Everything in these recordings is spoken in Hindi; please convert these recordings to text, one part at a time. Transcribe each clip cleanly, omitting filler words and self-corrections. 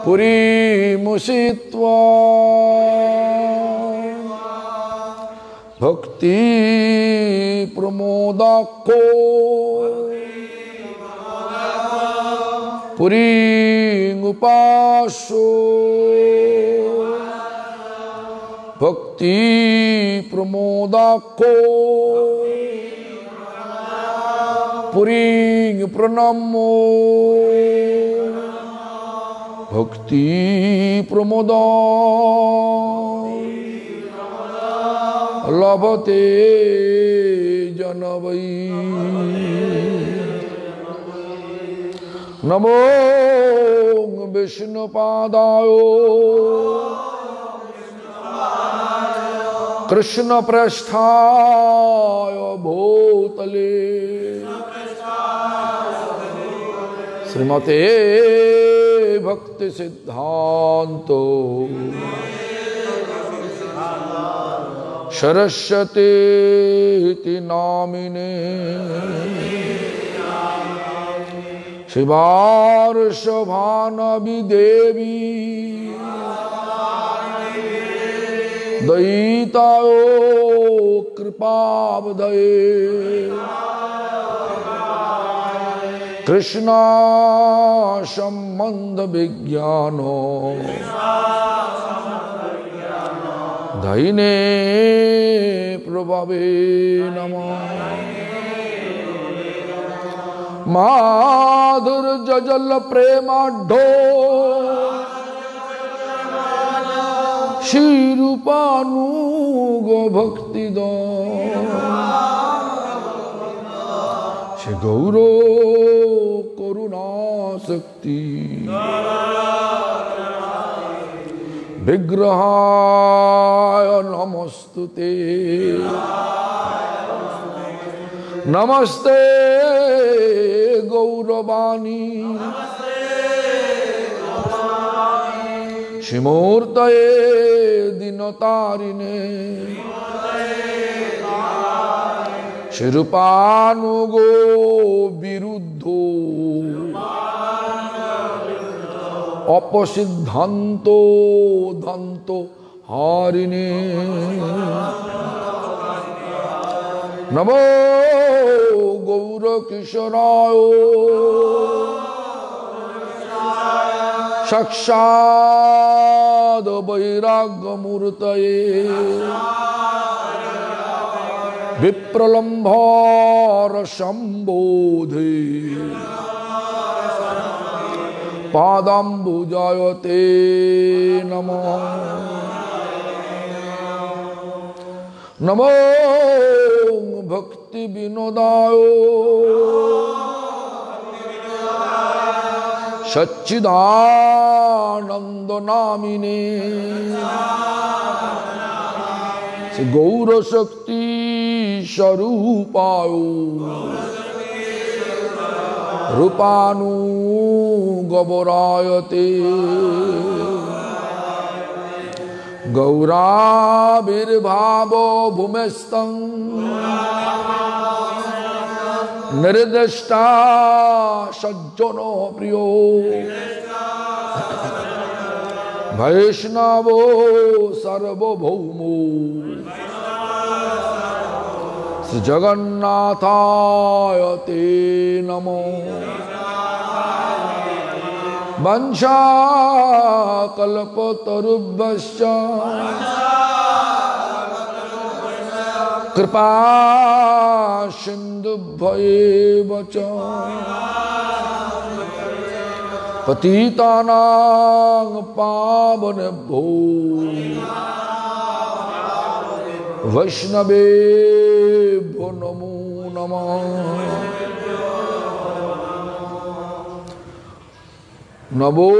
पुरीमुषित्वा भक्ति प्रमोदाख्यो पुरीमुपासो भक्ति प्रमोदाख्यो पुरीं प्रणमो भक्ति प्रमोदा लभते जनवै। नमो विष्णुपादाय कृष्ण पृष्ठाय भूतले श्रीमते भक्ति सिद्धांतो सरस्वती नामिने शिवार्षभानवि देवी दयितायो कृपावधये कृष्णा संबंध विज्ञानो धैने प्रभवे नमः। माधुर्यजल प्रेमाढ्यो श्रीरूपानुगो भक्तिदो श्री गौरो करुणा शक्ति विग्रहाय नमस्तुते नमस्ते गौरवाणी श्रीमूर्तये दीनतारिणे श्रीरूपानुगो विरुद्धो अपसिद्धान्तो धन्तो हारिणे नमो गौरकिशोराय साक्षात् वैराग्यमूर्तये विप्रलम्भार संबोधे पादाम्बुजायते नमः। नमो भक्ति विनोदाय सच्चिदानंद नामिने गौर शक्ति स्वरूपाय रूपानुगवरायते गौराविर्भावो भूमिस्थं निर्दिष्टा सज्जनो प्रियो वैष्णवो सार्वभौमो श्री जगन्नाथाय ते नमो। वंशाकल्पतरुभ्यश्च कृपा सिन्धुभ्यैव च पतितानां पावनेभ्यो वैष्णवेभ्यो नमो नमः। नमो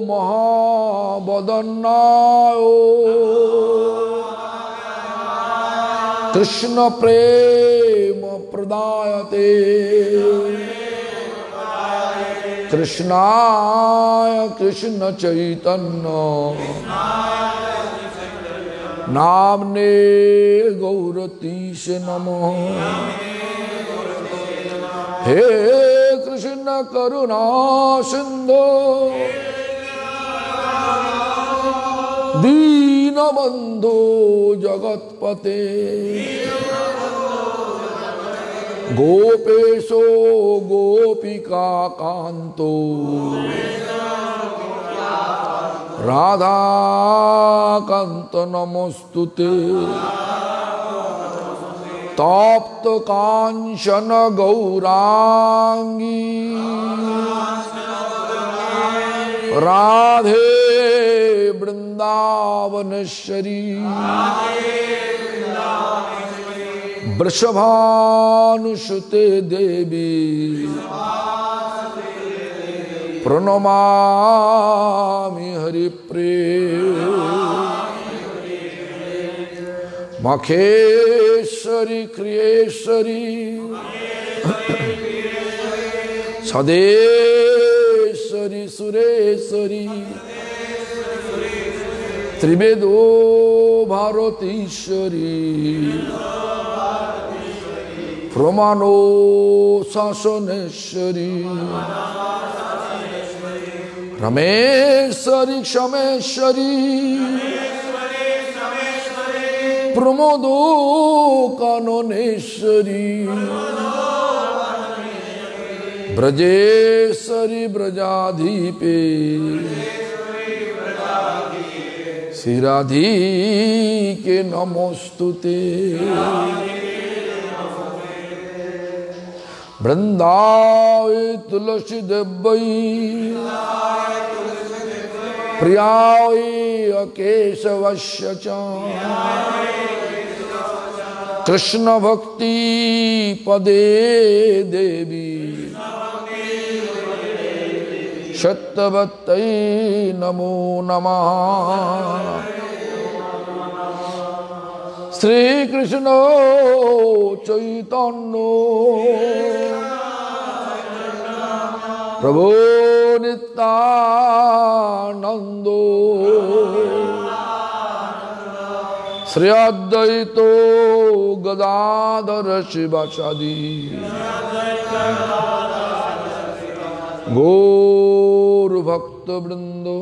महावदन्नाय कृष्ण प्रेम प्रदायते कृष्णाय कृष्ण चैतन्य नामने गौरतीश नमः। हे कृष्ण करुणा सिंधु दीनबंधु जगतपते गोपेशो गोपिका कांतो राधा कांत नमोस्तुते तप्त कांचन गौरांगी राधे वृंदावनेश्वरी वृषभानुसुते देवी प्रणमामि हरिप्रिये मखेश्वरी क्रियेश्वरी सदेश्वरी सुरेश्वरी त्रिवेदो भारतीश्वरी प्रमाणो शासनेश्वरी रमेश्वरी क्षमेश्वरी प्रमोदो काननेश्वरी ब्रजेश्वरी ब्रजाधीपे श्री राधिके नमोस्तुते वृंदावे तुलसी देवै प्रियाय केशवस्य च कृष्ण भक्ति पदे देवी सत्यवत्यै नमो नमः। श्री कृष्ण चैतन्य प्रभु नित्यानंद श्री अद्वैतो गदाधर शिवासादि गौर भक्त वृंदो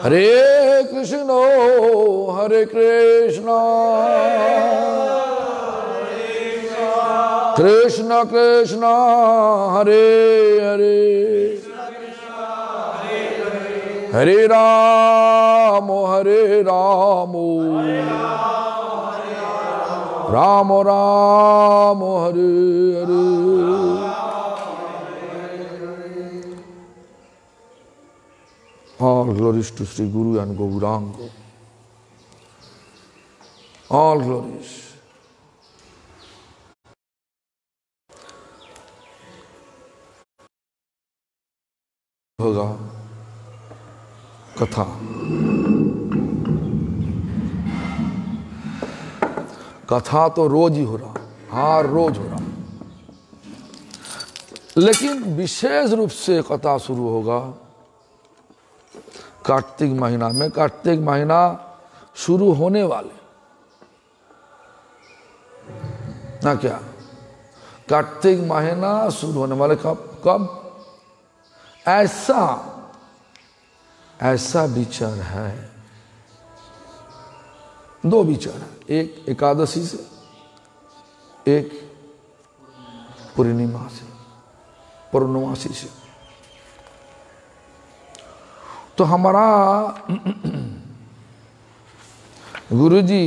हरे Krishna Krishna Krishna Hare Hare Hare Ram Ram Ram Hare Hare. All glories to Sri Guru and Gauranga. All glories. होगा कथा। कथा तो रोज ही हो रहा, हर रोज हो रहा, लेकिन विशेष रूप से कथा शुरू होगा कार्तिक महीना में। कार्तिक महीना शुरू होने वाले ना, क्या कार्तिक महीना शुरू होने वाले कब? ऐसा विचार है, दो विचार है, एक एकादशी से, एक पूर्णिमासी से। तो हमारा गुरुजी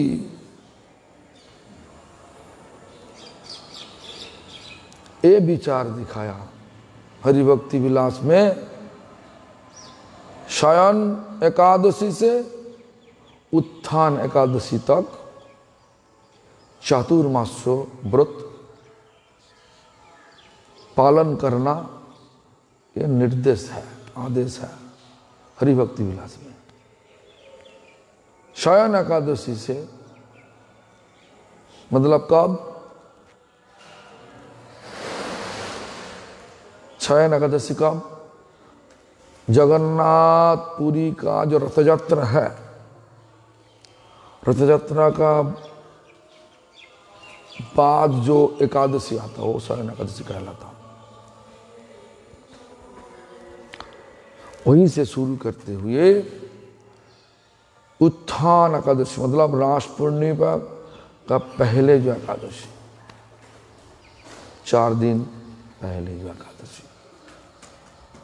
ये विचार दिखाया हरिभक्ति विलास में, शयन एकादशी से उत्थान एकादशी तक चातुर्मास्यो व्रत पालन करना ये निर्देश है, आदेश है हरिभक्ति विलास में। शयन एकादशी से मतलब कब? शयन एकादशी कब? जगन्नाथपुरी का जो रथ यात्रा है, रथ यात्रा का बाद जो एकादशी आता वो शयन एकादशी कहलाता। वहीं से शुरू करते हुए उत्थान एकादशी मतलब रास पूर्णिमा का पहले जो एकादशी, 4 दिन पहले जो एकादशी,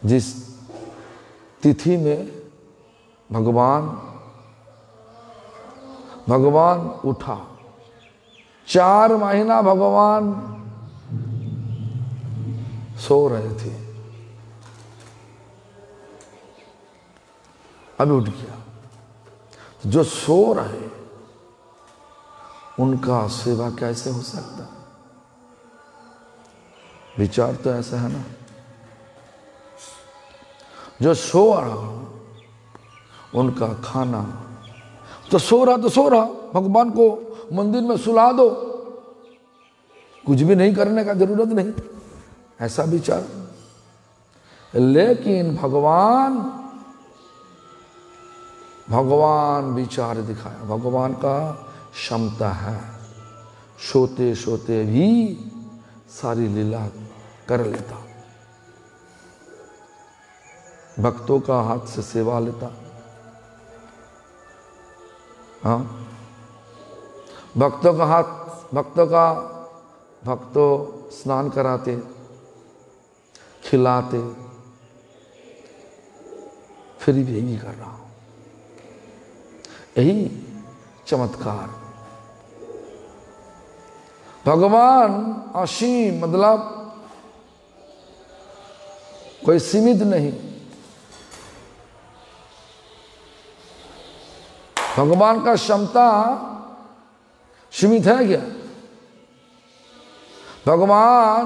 जिस तिथि में भगवान उठा, 4 महीना भगवान सो रहे थे, अभी उठ गया। जो सो रहे उनका सेवा कैसे हो सकता? विचार तो ऐसा है ना। जो सो रहा उनका खाना, तो सो रहा, भगवान को मंदिर में सुला दो, कुछ भी नहीं करने का जरूरत नहीं, ऐसा विचार। लेकिन भगवान विचार दिखाया। भगवान का क्षमता है, सोते सोते भी सारी लीला कर लेता, भक्तों का हाथ से सेवा लेता। हाँ, भक्तों स्नान कराते, खिलाते, फिर भी यही कर रहा हूं। यही चमत्कार। भगवान असीम मतलब कोई सीमित नहीं। भगवान का क्षमता सीमित है क्या? भगवान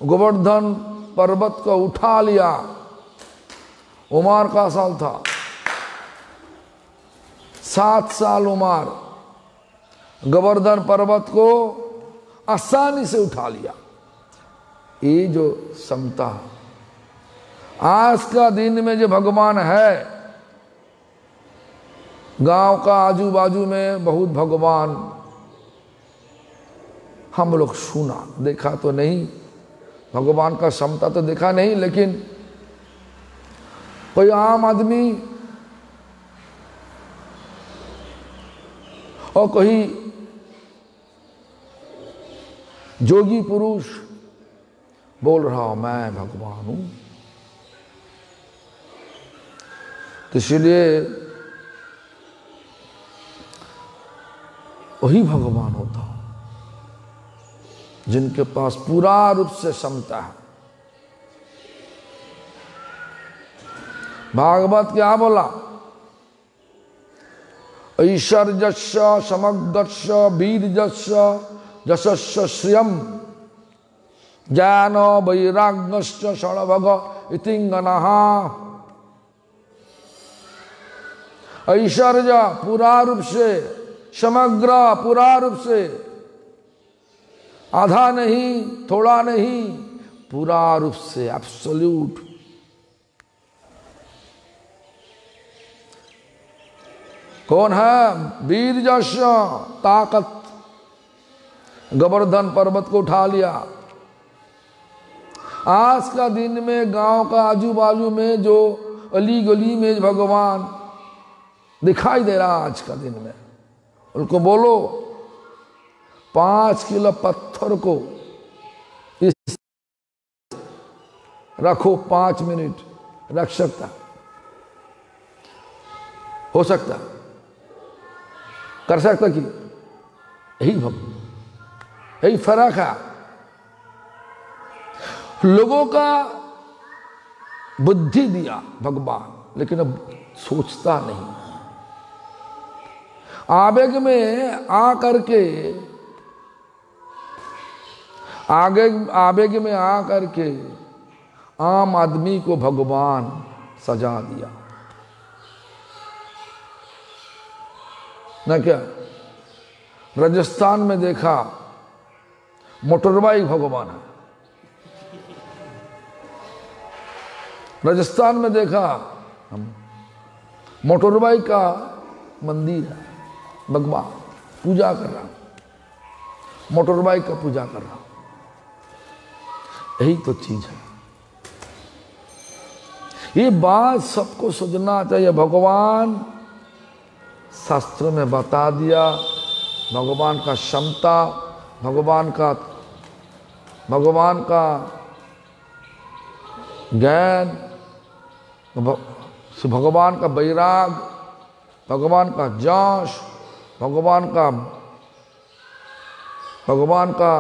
गोवर्धन पर्वत को उठा लिया, उमर का साल था, 7 साल उमर, गोवर्धन पर्वत को आसानी से उठा लिया। ये जो क्षमता आज का दिन में जो भगवान है, गांव का आजू बाजू में बहुत भगवान हम लोग सुना, देखा तो नहीं, भगवान का क्षमता तो देखा नहीं, लेकिन कोई आम आदमी और कोई जोगी पुरुष बोल रहा हूं मैं भगवान हूं। तो इसलिए वही भगवान होता है जिनके पास पूरा रूप से क्षमता है। भागवत क्या बोला? ऐश्वर्यस्य समग्रस्य वीर्यस्य यशस्य श्रियम ज्ञान वैराग्यस्य षड्भग इतिंगनः। ऐश्वर्य पूरा रूप से, समग्र पूरा रूप से, आधा नहीं, थोड़ा नहीं, पूरा रूप से, एब्सोल्यूट। कौन है? वीर जश्य, ताकत। गोवर्धन पर्वत को उठा लिया। आज का दिन में गांव का आजू बाजू में जो अली गली में भगवान दिखाई दे रहा, आज का दिन में उनको बोलो 5 किलो पत्थर को इस रखो, 5 मिनट रख सकता? हो सकता? कर सकता? कि यही फर्क है। लोगों का बुद्धि दिया भगवान, लेकिन अब सोचता नहीं। आवेग में आकर के आम आदमी को भगवान सजा दिया ना। क्या राजस्थान में देखा, मोटरबाइक भगवान है। राजस्थान में देखा हम मोटरबाइक का मंदिर है, भगवान पूजा कर रहा। मोटर बाइक का पूजा कर रहा हूं। यही तो चीज है। ये बात सबको सोचना चाहिए। भगवान शास्त्र में बता दिया, भगवान का क्षमता, भगवान का ज्ञान, भगवान का वैराग, भगवान का यश, भगवान का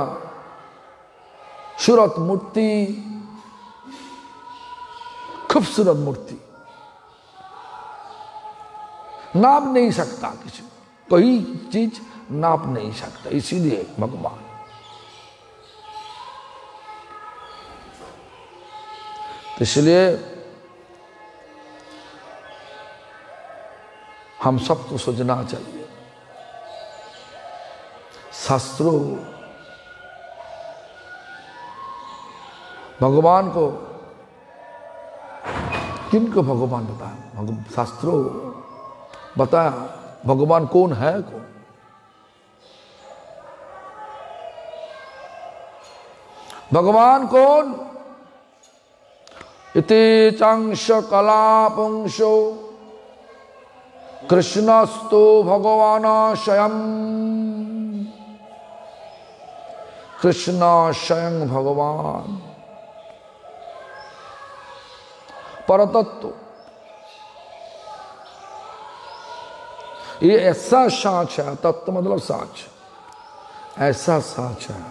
सूरत मूर्ति, खूबसूरत मूर्ति, नाप नहीं सकता किसी, कोई चीज नाप नहीं सकता। इसीलिए भगवान, इसलिए हम सबको सोचना चाहिए। शास्त्रों भगवान को, किनको भगवान बताया? शास्त्रों बताया भगवान कौन है। कौन भगवान कौन? इति चांश कलापुंसो कृष्णस्तु भगवान स्वयं। कृष्ण स्वयं भगवान परतत्व। ये ऐसा साच है, तत्व मतलब साच, ऐसा साच है,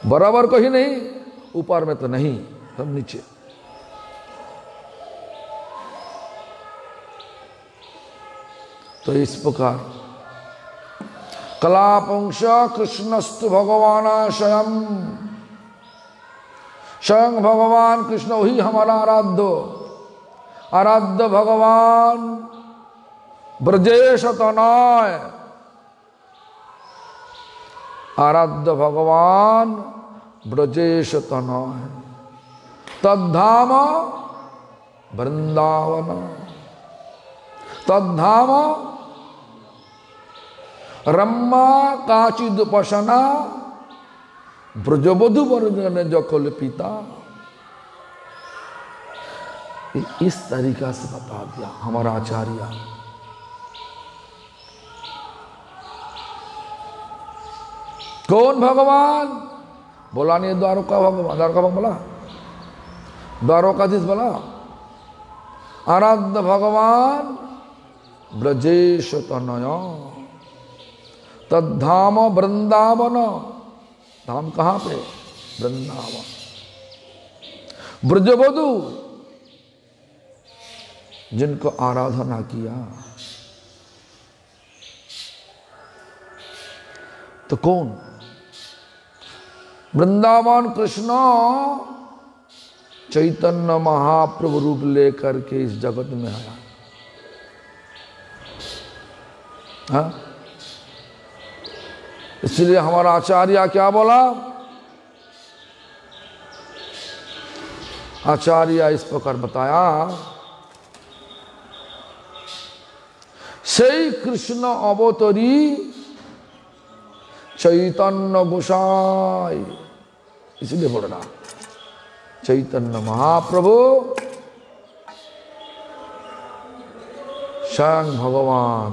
बराबर को ही नहीं, ऊपर में तो नहीं, सब नीचे। तो इस प्रकार कलापुंस कृष्णस्तु भगवान स्वयं। स्वयं भगवान कृष्ण ही हमारा आराध्य भगवान ब्रजेश तनय। आराध्य भगवान ब्रजेश तनय, तद्धाम वृंदावन, तद्धाम रम्मा काचिदुपसना ब्रजवधु वर्गन जकल पिता। इस तरीका से बता दिया हमारा आचार्य। कौन भगवान? बोला नहीं द्वारका भगवान, द्वारका भगवान बोला, द्वारकाधीश बोला। आराध्य भगवान ब्रजेश तनय, तद्धाम वृंदावन। धाम कहां पे? वृंदावन। ब्रजवधु जिनको आराधना किया, तो कौन? वृंदावन कृष्ण चैतन्य महाप्रभु रूप लेकर के इस जगत में आया। हाँ? इसलिए हमारा आचार्य क्या बोला? आचार्य इस प्रकार बताया, সেই কৃষ্ণ অবতরী चैतन्य गोसाई। इसलिए बोल रहा चैतन्य महाप्रभु स्वयं भगवान।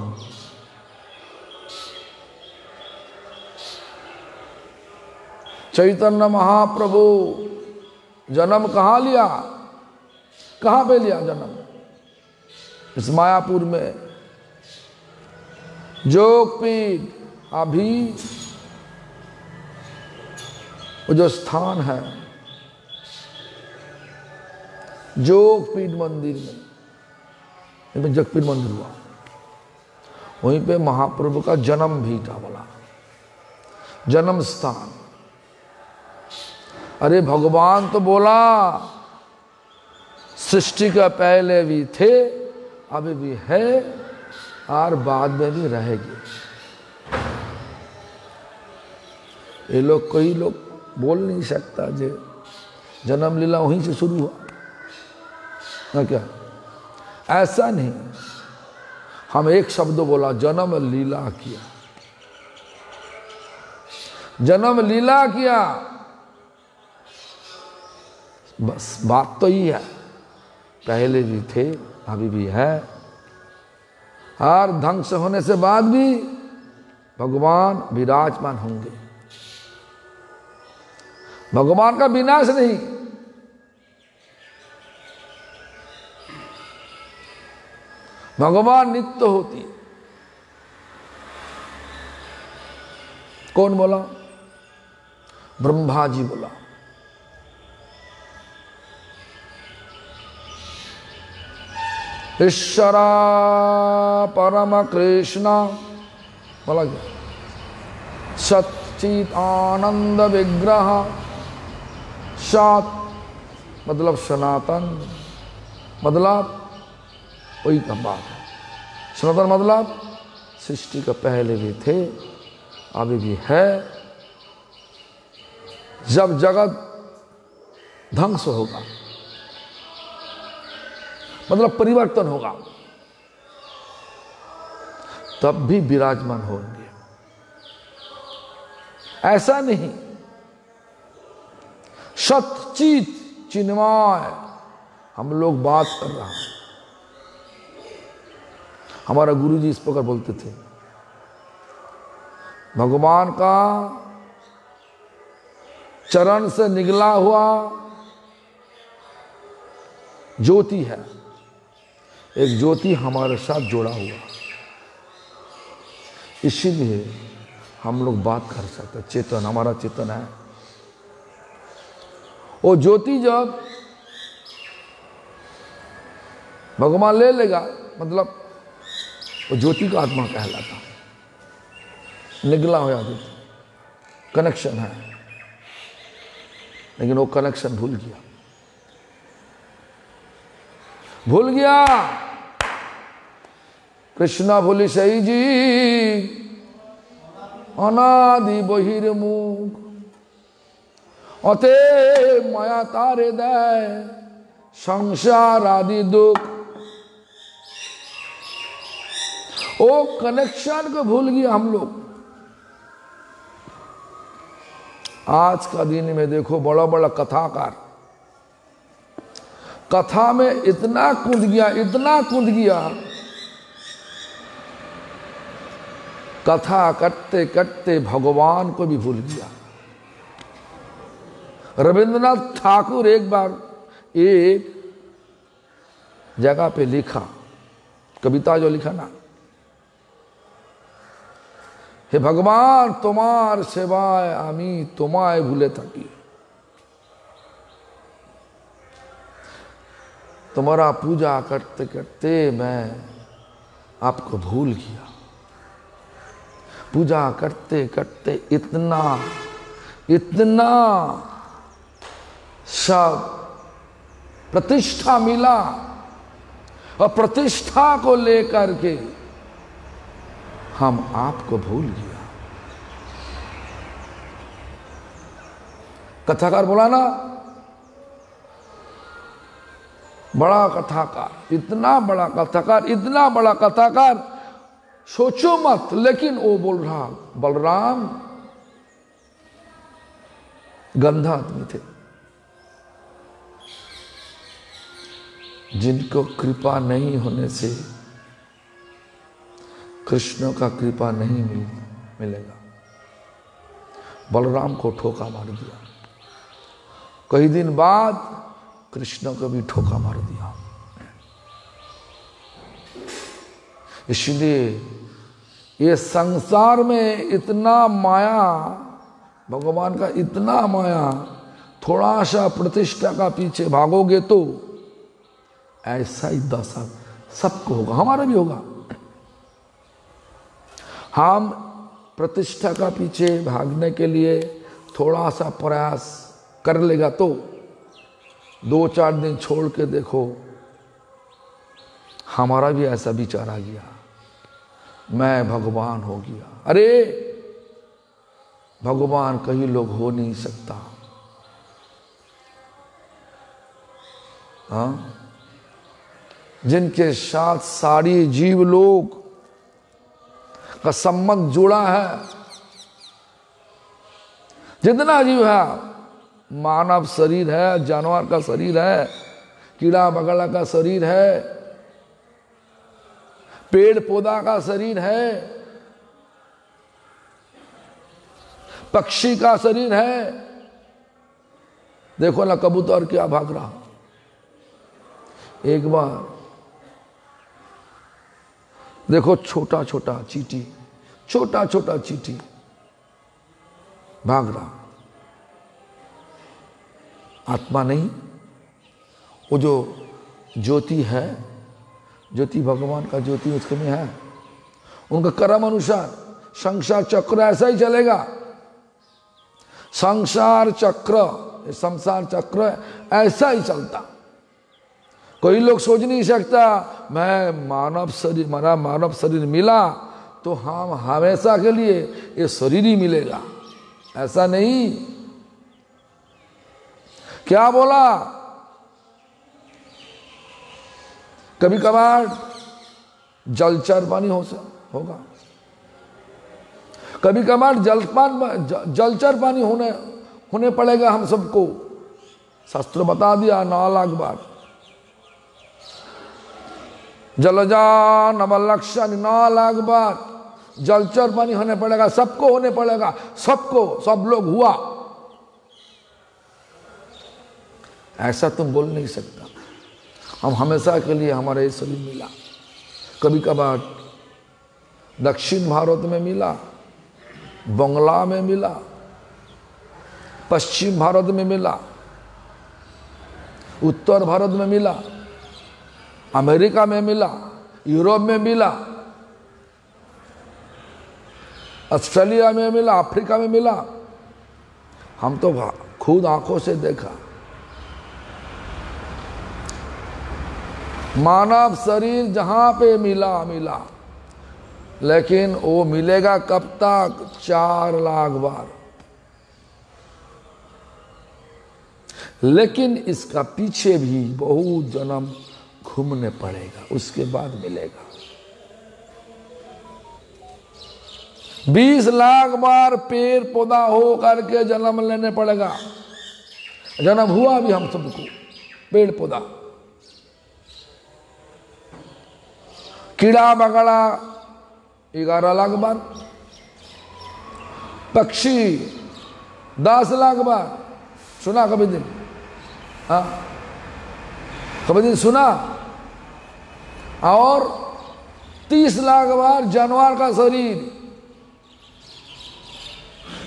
चैतन्य महाप्रभु जन्म कहाँ लिया? कहाँ पे लिया जन्म? इस मायापुर में जोगपीठ। अभी वो जो स्थान है जोगपीठ मंदिर में, जगपीठ मंदिर हुआ, वहीं पे महाप्रभु का जन्म भी था। बोला जन्म स्थान। अरे भगवान तो बोला सृष्टि का पहले भी थे, अभी भी है और बाद में भी रहेगी। ये लोग, कई लोग बोल नहीं सकता जे जन्म लीला वहीं से शुरू हुआ ना, क्या? ऐसा नहीं। हम एक शब्द बोला, जन्म लीला किया। जन्म लीला किया, बस बात तो ही है। पहले भी थे, अभी भी है, हर ध्वंस होने से बाद भी भगवान विराजमान होंगे। भगवान का विनाश नहीं। भगवान नित्य होती। कौन बोला? ब्रह्मा जी बोला। ईश्वरा परम कृष्ण बोला क्या? सच्चित आनंद विग्रह, सत मतलब सनातन, मतलब वही का बात है। सनातन मतलब सृष्टि का पहले भी थे, अभी भी है। जब जगत ध्वंस होगा मतलब परिवर्तन होगा, तब भी विराजमान होंगे। ऐसा नहीं, सच्चित चिन्मय हम लोग बात कर रहा हैं। हमारा गुरुजी इस प्रकार बोलते थे, भगवान का चरण से निकला हुआ ज्योति है, एक ज्योति हमारे साथ जुड़ा हुआ, इसीलिए हम लोग बात कर सकते। चेतन हमारा चेतन है। वो ज्योति जब भगवान ले लेगा, मतलब वो ज्योति का आत्मा कहलाता, निगला हुआ ज्योति, कनेक्शन है, लेकिन वो कनेक्शन भूल गया। कृष्णा भूली सही जी, अनादि बहिर्मुख, अते माया तारे दे संसार आदि दुख। ओ कनेक्शन को भूल गया हम लोग। आज का दिन में देखो, बड़ा बड़ा कथाकार कथा में इतना कूद गया, इतना कूद गया, कथा करते करते भगवान को भी भूल गया। रविंद्रनाथ ठाकुर एक बार एक जगह पे लिखा, कविता जो लिखा ना, हे भगवान तुम्हार सेवाय आमी तुम्हाय भूले थकी। तुम्हारा पूजा करते करते मैं आपको भूल गया। पूजा करते करते इतना इतना सब प्रतिष्ठा मिला, और प्रतिष्ठा को लेकर के हम आपको भूल गया। कथाकार बोला ना, बड़ा कथाकार, इतना बड़ा कथाकार, इतना बड़ा कथाकार, सोचो मत। लेकिन वो बोल रहा, बलराम गंधा आदमी थे, जिनको कृपा नहीं होने से कृष्ण का कृपा नहीं मिलेगा। बलराम को ठोका मार दिया। कई दिन बाद कृष्ण को भी ठोका मार दिया। इसलिए ये संसार में इतना माया, भगवान का इतना माया, थोड़ा सा प्रतिष्ठा का पीछे भागोगे तो ऐसा ही दशा सबको होगा, हमारा भी होगा। हम प्रतिष्ठा का पीछे भागने के लिए थोड़ा सा प्रयास कर लेगा तो 2-4 दिन छोड़ के देखो, हमारा भी ऐसा विचार आ गया, मैं भगवान हो गया। अरे भगवान कई लोग हो नहीं सकता। हाँ, जिनके साथ सारी जीव लोग का संबंध जुड़ा है, जितना जीव है, मानव शरीर है, जानवर का शरीर है, कीड़ा मकोड़ा का शरीर है, पेड़ पौधा का शरीर है, पक्षी का शरीर है। देखो ना कबूतर क्या भाग रहा। एक बार देखो छोटा छोटा चींटी, छोटा छोटा चींटी भाग रहा। आत्मा नहीं, वो जो ज्योति है, ज्योति भगवान का ज्योति उसके में है। उनका कर्म अनुसार संसार चक्र ऐसा ही चलेगा। संसार चक्र ऐसा ही चलता। कोई लोग सोच नहीं सकता मैं मानव शरीर, मेरा मानव शरीर मिला तो हम हमेशा के लिए ये शरीर ही मिलेगा, ऐसा नहीं। क्या बोला? कभी कभार जलचर पानी होगा, कभी कभार जलचर पानी होने पड़ेगा हम सबको। शास्त्र बता दिया 9 लाख बार। जलजा नवलक्षण 9 लाख बार जलचर पानी होने पड़ेगा, सबको होने पड़ेगा, सबको, सब लोग हुआ। ऐसा तुम बोल नहीं सकता। हम हमेशा के लिए हमारा ये शरीर मिला। कभी कभार दक्षिण भारत में मिला, बंगला में मिला, पश्चिम भारत में मिला, उत्तर भारत में मिला, अमेरिका में मिला, यूरोप में मिला, ऑस्ट्रेलिया में मिला, अफ्रीका में मिला। हम तो खुद आंखों से देखा। मानव शरीर जहां पे मिला, लेकिन वो मिलेगा कब तक? 4 लाख बार। लेकिन इसका पीछे भी बहुत जन्म घूमने पड़ेगा, उसके बाद मिलेगा। 20 लाख बार पेड़ पौधा हो करके जन्म लेने पड़ेगा। जन्म हुआ भी हम सबको पेड़ पौधा, कीड़ा मकोड़ा 11 लाख बार, पक्षी 10 लाख बार। सुना कभी दिन? हाँ, कभी दिन सुना? और 30 लाख बार जानवर का शरीर।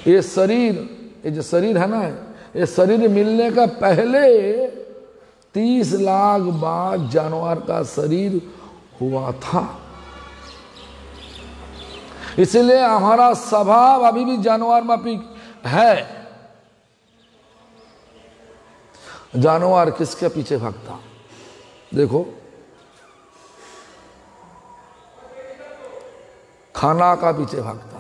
ये शरीर, ये जो शरीर है ना, ये शरीर मिलने का पहले 30 लाख बार जानवर का शरीर हुआ था। इसलिए हमारा स्वभाव अभी भी जानवर माफिक है। जानवर किसके पीछे भागता? देखो, खाना का पीछे भागता।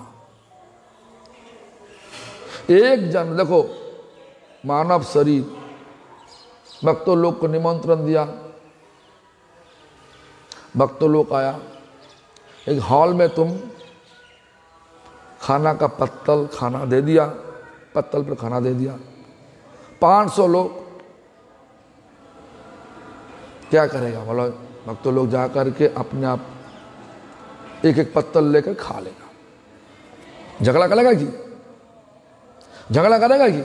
एक जन देखो, मानव शरीर, भक्तों लोग को निमंत्रण दिया, भक्तों लोग आया, एक हॉल में तुम खाना का पत्तल खाना दे दिया, पत्तल पर खाना दे दिया। 500 लोग क्या करेगा? बोलो, भक्तों लोग जा करके अपने आप एक एक पत्तल लेकर खा लेगा। झगड़ा करेगा कि? झगड़ा करेगा कि?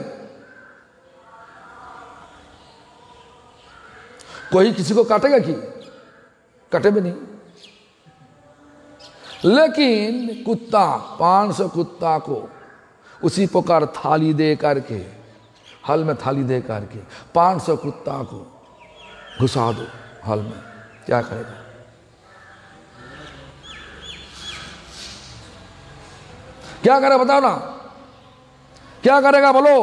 कोई किसी को काटेगा कि? कटे भी नहीं। लेकिन कुत्ता, 500 कुत्ता को उसी प्रकार थाली दे करके, हल में थाली दे करके 500 कुत्ता को घुसा दो हल में, क्या करेगा? क्या करेगा बताओ ना, क्या करेगा बोलो?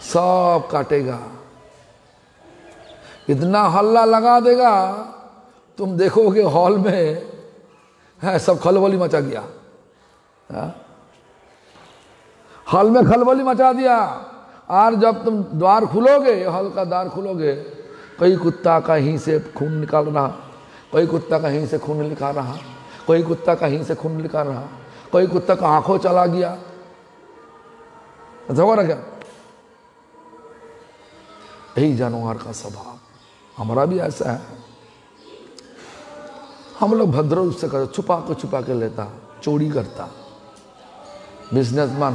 सब काटेगा, इतना हल्ला लगा देगा, तुम देखोगे हॉल में है सब खलबली मचा गया। हॉल में खलबली मचा दिया। और जब तुम द्वार खुलोगे, हॉल का द्वार खुलोगे, कोई कुत्ता कहीं से खून निकाल रहा, कोई कुत्ता कहीं से खून निकाल रहा, कोई कुत्ता कहीं से खून निकाल रहा, कोई कुत्ता का आंखों चला गया, ऐसा हो रहा क्या? यही जानवर का स्वभाव, हमारा भी ऐसा है। हम लोग भद्र उससे करते, छुपा के लेता, चोरी करता। बिजनेसमैन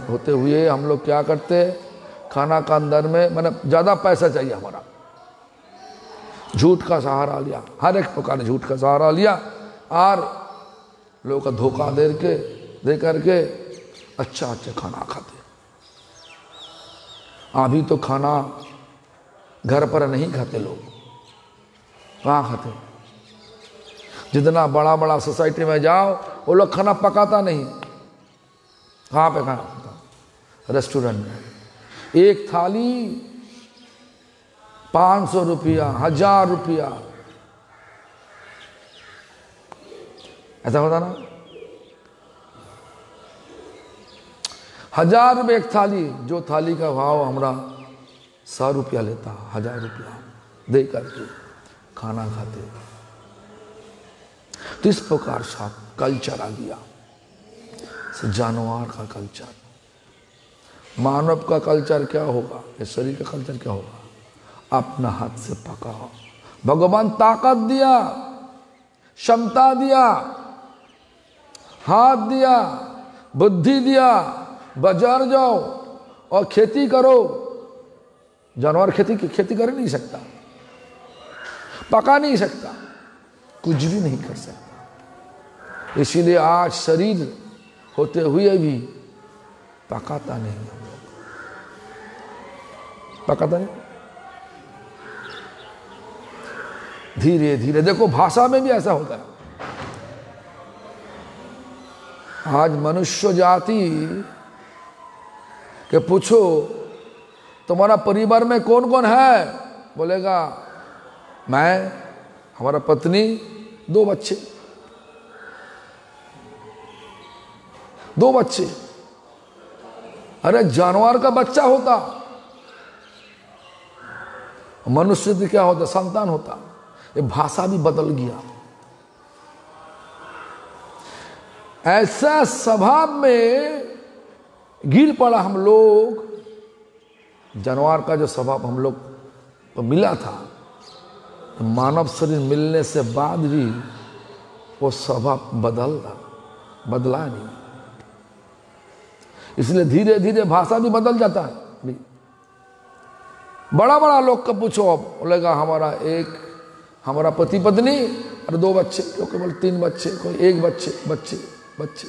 होते हुए हम लोग क्या करते, खाना का अंदर में मतलब ज़्यादा पैसा चाहिए हमारा, झूठ का सहारा लिया, हर एक प्रकार झूठ का सहारा लिया और लोगों का धोखा दे करके अच्छा खाना खाते। अभी तो खाना घर पर नहीं खाते लोग, कहाँ खाते? जितना बड़ा बड़ा सोसाइटी में जाओ वो लोग खाना पकाता नहीं। कहाँ पे खाना पकाता? रेस्टोरेंट में। एक थाली 500 रुपया, 1000 रुपया, ऐसा होता ना? 1000 रुपये एक थाली, जो थाली का भाव हमारा 100 रुपया लेता, 1000 रुपया दे करके खाना खाते। तो इस प्रकार सा कल्चर आ गया, जानवर का कल्चर। मानव का कल्चर क्या होगा? इस शरीर का कल्चर क्या होगा? अपना हाथ से पकाओ। भगवान ताकत दिया, क्षमता दिया, हाथ दिया, बुद्धि दिया, बाजार जाओ और खेती करो। जानवर खेती कर नहीं सकता, पका नहीं सकता, कुछ भी नहीं कर सकता। इसीलिए आज शरीर होते हुए भी पकाता नहीं, हम लोग पकाता नहीं। धीरे धीरे देखो, भाषा में भी ऐसा होता है। आज मनुष्य जाति के पूछो तुम्हारा परिवार में कौन कौन है, बोलेगा मैं, हमारा पत्नी, 2 बच्चे। 2 बच्चे। अरे जानवर का बच्चा होता, मनुष्य से क्या होता? संतान होता। ये भाषा भी बदल गया। ऐसा स्वभाव में गिर पड़ा हम लोग। जानवर का जो स्वभाव हम लोग को मिला था, मानव शरीर मिलने से बाद भी वो स्वभाव बदला नहीं। इसलिए धीरे धीरे भाषा भी बदल जाता है। बड़ा बड़ा लोग का पूछो, अब बोलेगा हमारा पति पत्नी और 2 बच्चे, कोई केवल 3 बच्चे, कोई 1 बच्चे।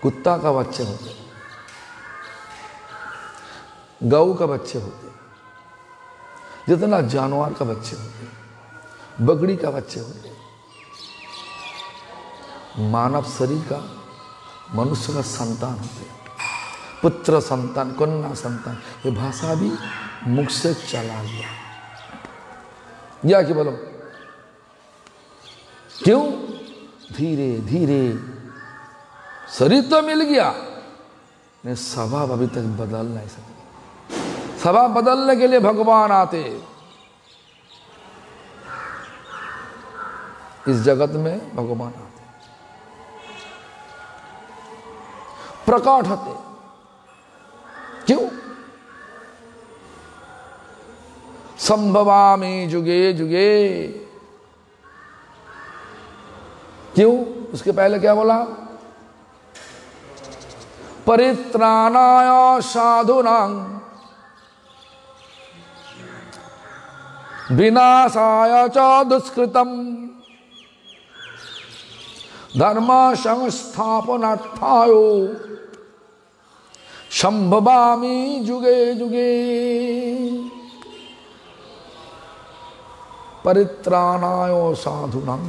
कुत्ता का बच्चे होते, गऊ का बच्चे होते, जितना जानवर का बच्चे होते, बकरी का बच्चे होते। मानव शरीर का, मनुष्य का संतान होते, पुत्र संतान, कन्या संतान। ये भाषा भी मुख से चला गया। या कि बोलो क्यों? धीरे धीरे शरीर तो मिल गया, नहीं स्वभाव अभी तक बदल नहीं सकते। स्वभाव बदलने के लिए भगवान आते, इस जगत में भगवान आते, प्रकट होते। क्यों? संभवामि जुगे जुगे। क्यों? उसके पहले क्या बोला? परित्राणाय साधूनां विनाशाय च दुष्कृतम् धर्म संस्थापनार्थाय संभवामि जुगे जुगे। परित्राणाय साधूनां,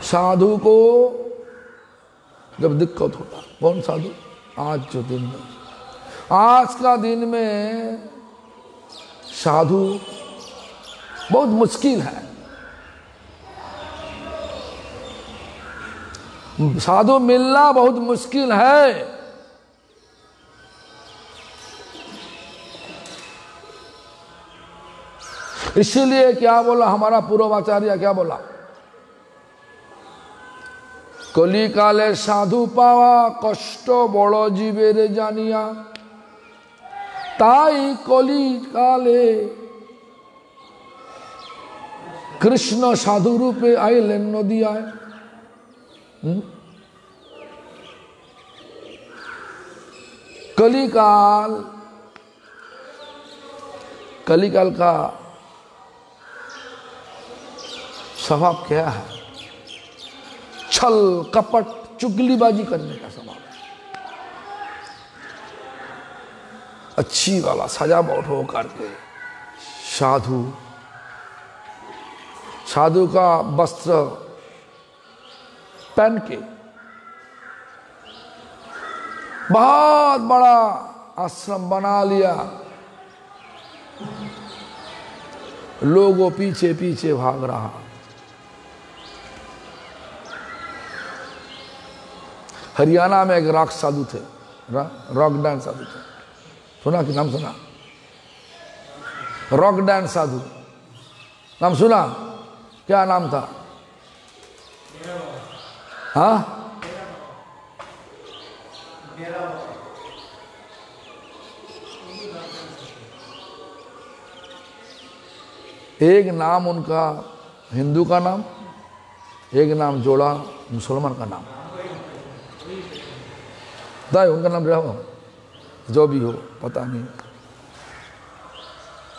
साधु को जब दिक्कत होता, कौन साधु? आज जो दिन में, आज का दिन में साधु बहुत मुश्किल है। साधु मिलना बहुत मुश्किल है। इसीलिए क्या बोला हमारा पूर्वाचार्य, क्या बोला? कली काले साधु पावा कष्ट बड़ जीवेर जानिया ताई कली काले कृष्ण साधु रूपे आइलेन नदियाय। कलिकाल का स्वभाव क्या है? छल कपट चुगलीबाजी करने का स्वभाव। अच्छी वाला सजावट हो करके साधु का वस्त्र पहन के बहुत बड़ा आश्रम बना लिया, लोगों पीछे पीछे भाग रहा। हरियाणा में एक रॉक साधु थे, रॉक डांस साधु थे, सुना कि नाम सुना? रॉक डांस साधु नाम सुना? क्या नाम था? हाँ, एक नाम उनका हिंदू का नाम, एक नाम जोड़ा मुसलमान का नाम। दाई उनका नाम रहो, जो भी हो पता नहीं।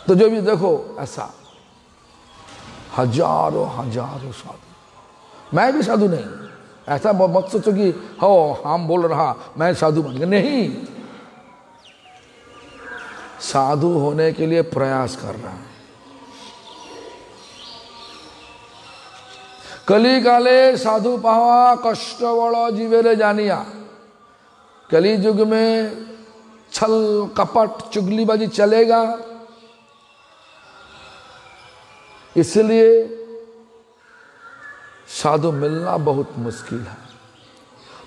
तो जो भी देखो ऐसा हजारों साधु। मैं भी साधु नहीं, ऐसा मत सोचो कि हो हम बोल रहा मैं साधु बन गया, नहीं। साधु होने के लिए प्रयास कर रहा है। कली काले साधु पावा कष्ट बड़ जीवेर जानिया। कली युग में छल कपट चुगलीबाजी चलेगा, इसलिए साधु मिलना बहुत मुश्किल है।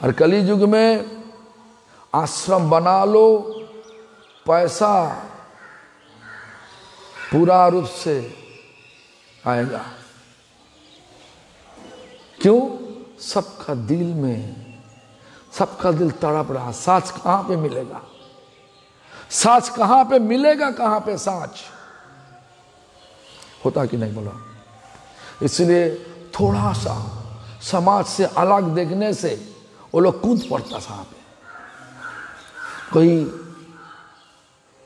और कली युग में आश्रम बना लो, पैसा पूरा रूप से आएगा। क्यों? सबका दिल तड़प रहा। साच कहां पे मिलेगा? साच कहां पे मिलेगा? कहां पे साच होता कि नहीं बोला? इसलिए थोड़ा सा समाज से अलग देखने से वो लोग कूद पड़ता साहब पे। कोई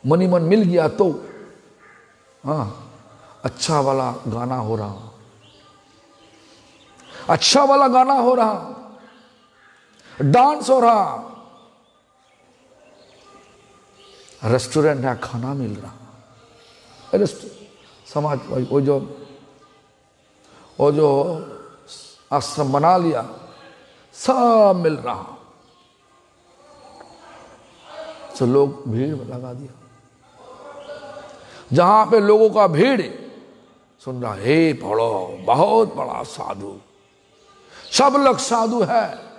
मनी मन मिल गया तो हाँ अच्छा वाला गाना हो रहा, अच्छा वाला गाना हो रहा, डांस हो रहा, रेस्टोरेंट है, खाना मिल रहा। समाज वो जो आश्रम बना लिया, सब मिल रहा, तो लोग भीड़ लगा दिया। जहां पे लोगों का भीड़ सुन रहा, हे पढ़ो बहुत बड़ा साधु, सब लोग साधु है।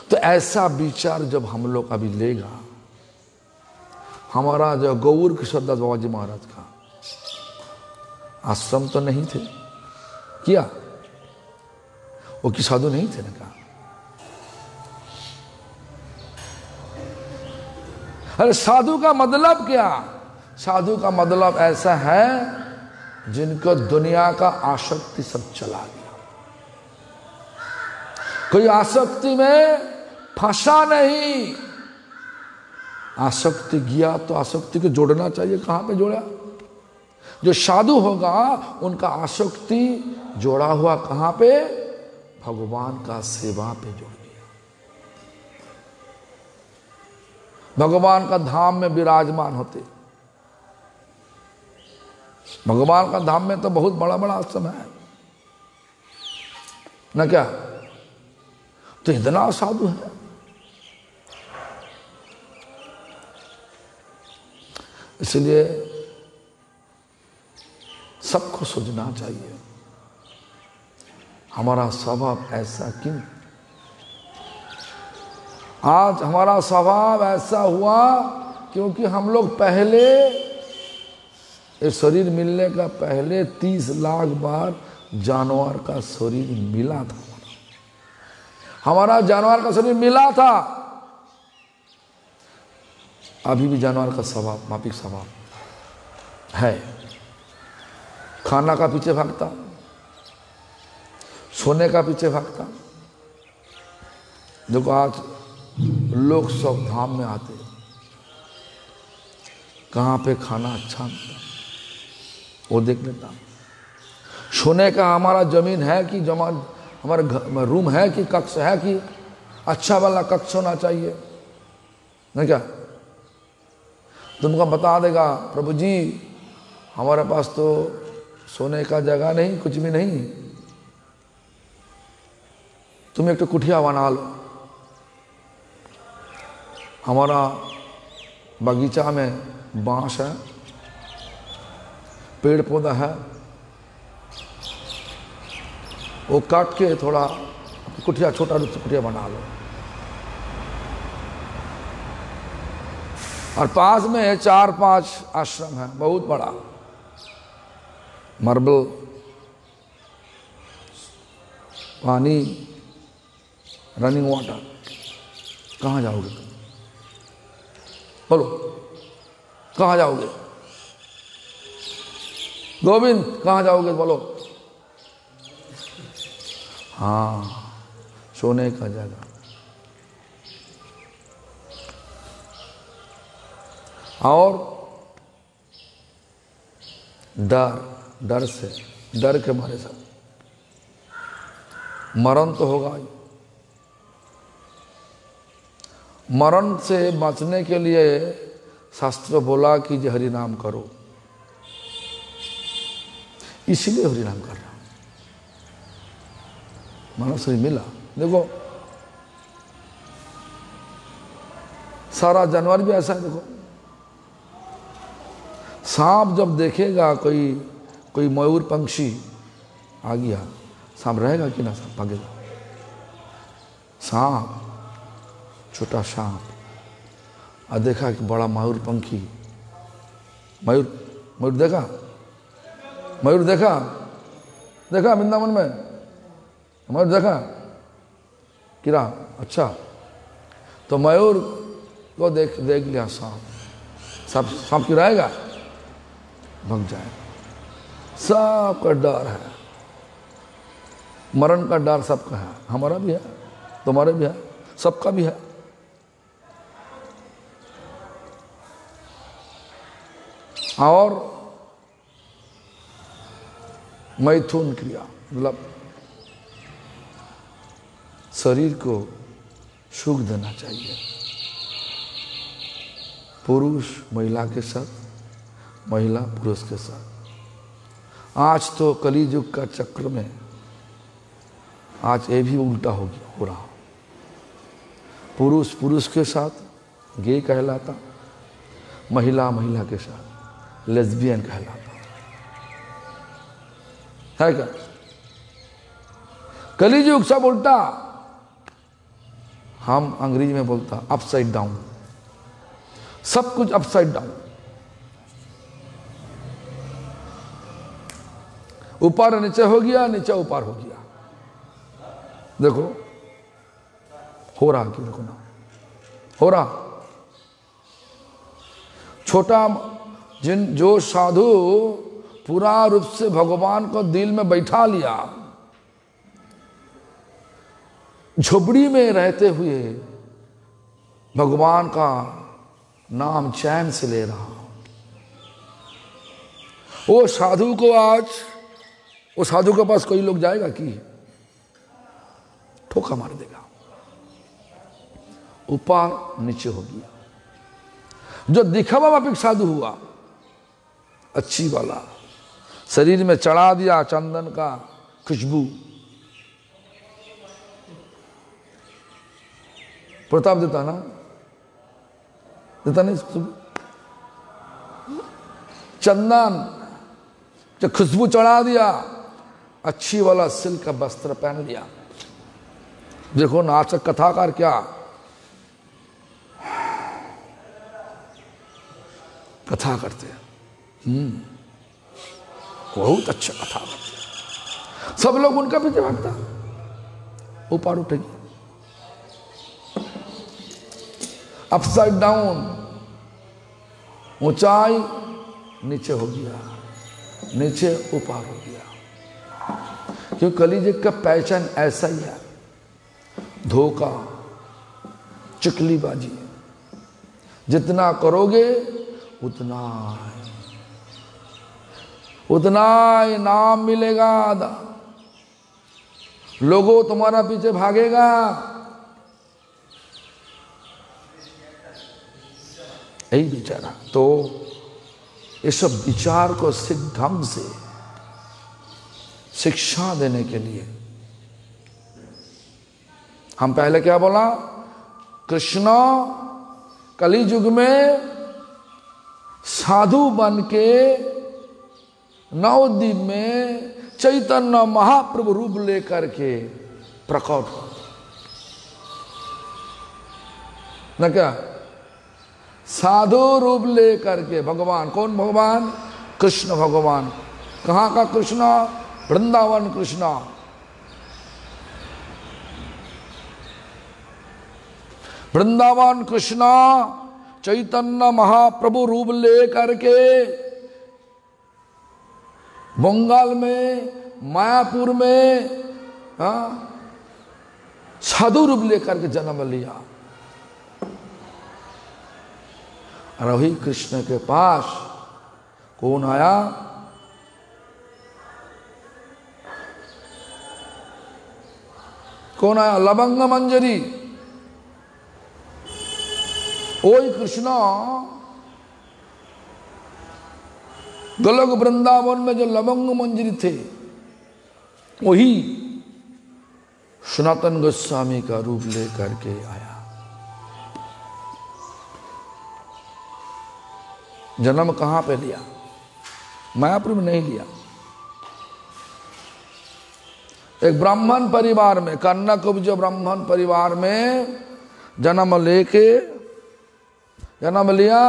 तो ऐसा विचार जब हम लोग अभी लेगा, हमारा जो गौर किशोरदास बाबा जी महाराज का आश्रम तो नहीं थे क्या? वो कि साधु नहीं थे ना? कहा अरे साधु का मतलब क्या? साधु का मतलब ऐसा है जिनको दुनिया का आसक्ति सब चला गया। कोई आसक्ति में फंसा नहीं। आसक्ति गया तो आसक्ति को जोड़ना चाहिए। कहां पे जोड़ा? जो साधु होगा उनका आसक्ति जोड़ा हुआ कहां पे? भगवान का सेवा पे जोड़ दिया। भगवान का धाम में विराजमान होते। भगवान का धाम में तो बहुत बड़ा बड़ा आश्रम है ना क्या? तो इतना साधु है। इसलिए सबको सोचना चाहिए, हमारा स्वभाव ऐसा क्यों? आज हमारा स्वभाव ऐसा हुआ क्योंकि हम लोग पहले ये शरीर मिलने का पहले 30 लाख बार जानवर का शरीर मिला था। हमारा जानवर का शरीर मिला था। अभी भी जानवर का स्वभाव, मापिक स्वभाव है। खाना का पीछे भागता, सोने का पीछे भागता। देखो आज लोग सब धाम में आते, कहाँ पे खाना अच्छा मिलता वो देख लेता। सोने का हमारा जमीन है कि जमा, हमारे घर रूम है कि कक्ष है कि अच्छा वाला कक्ष होना चाहिए, नहीं क्या? तुमको बता देगा प्रभु जी हमारे पास तो सोने का जगह नहीं, कुछ भी नहीं, तुम एक तो कुठिया बना लो। हमारा बगीचा में बांस है, पेड़ पौधा है, वो काट के थोड़ा कुठिया, छोटा रूप से कुठिया बना लो। और पास में 4-5 आश्रम है, बहुत बड़ा। मार्बल, पानी, रनिंग वाटर। कहाँ जाओगे तुम? बोलो कहाँ जाओगे? गोविंद कहाँ जाओगे बोलो? हाँ, सोने का जगह। और डर से, डर के मारे सब मरण तो होगा ही। मरण से बचने के लिए शास्त्र बोला कि जे हरि नाम करो, इसीलिए हरि नाम कर रहा हूं। मानव शरीर मिला। देखो सारा जानवर भी ऐसा है। देखो सांप जब देखेगा कोई मयूर पंक्षी आ गया, सांप रहेगा कि ना? सांप भागेगा। सांप, छोटा सांप, और देखा कि बड़ा मयूर पंखी, मयूर देखा, मयूर देखा वृंदावन में मयूर देखा किरा? अच्छा, तो मयूर को देख लिया सांप की रहेगा, भग जाए। सबका डर है, मरण का डर सबका है। हमारा भी है, तुम्हारे भी है, सबका भी है। और मैथुन क्रिया मतलब शरीर को सुख देना चाहिए। पुरुष महिला के साथ, महिला पुरुष के साथ। आज तो कली युग का चक्र में आज ये भी उल्टा हो रहा। पुरुष पुरुष के साथ गे कहलाता, महिला महिला के साथ लेस्बियन कहलाता है क्या? कली युग सब उल्टा। हम अंग्रेजी में बोलता अपसाइड डाउन, सब कुछ अपसाइड डाउन। ऊपर नीचे हो गया, नीचे ऊपर हो गया। देखो हो रहा कि देखो ना हो रहा। छोटा जो साधु पूरा रूप से भगवान को दिल में बैठा लिया, झोपड़ी में रहते हुए भगवान का नाम चैन से ले रहा, वो साधु को आज, वो साधु के पास कोई लोग जाएगा कि ठोका मार देगा। ऊपर नीचे हो गया। जो दिखावा मापिक साधु हुआ, अच्छी वाला, शरीर में चढ़ा दिया चंदन का खुशबू, प्रताप देता ना, देता नहीं? चंदन जो खुशबू चढ़ा दिया, अच्छी वाला सिल्क का वस्त्र पहन लिया। देखो नाचक कथाकार क्या कथा करते हैं। बहुत अच्छा कथा। सब लोग उनका पीछे भागता, ऊपर उठेगी, अपसाइड डाउन, ऊंचाई नीचे हो गया, नीचे ऊपर हो गया। क्यों? कलियुग का पहचान ऐसा ही है, धोखा, चुगलीबाजी। जितना करोगे उतना इनाम मिलेगा, लोगों तुम्हारा पीछे भागेगा। यही विचार। तो इस सब विचार को सिद्ध ढंग से शिक्षा देने के लिए हम पहले क्या बोला? कृष्ण कली युग में साधु बन के नवद्वीप में चैतन्य महाप्रभु रूप लेकर के प्रकट हो न, क्या साधु रूप लेकर के भगवान। कौन भगवान? कृष्ण भगवान। कहाँ का कृष्ण? वृंदावन कृष्ण। वृंदावन कृष्ण चैतन्य महाप्रभु रूप लेकर के बंगाल में, मायापुर में साधु रूप लेकर के जन्म लिया। और वही कृष्ण के पास कौन आया? कौन आया? लवंग मंजरी। वही कृष्ण गोलोक वृंदावन में जो लवंग मंजरी थे, वही सनातन गोस्वामी का रूप लेकर के आया। जन्म कहां पे लिया? मायापुर में नहीं लिया, एक ब्राह्मण परिवार में, कन्या कुब्ज ब्राह्मण परिवार में जन्म लेके जन्म लिया।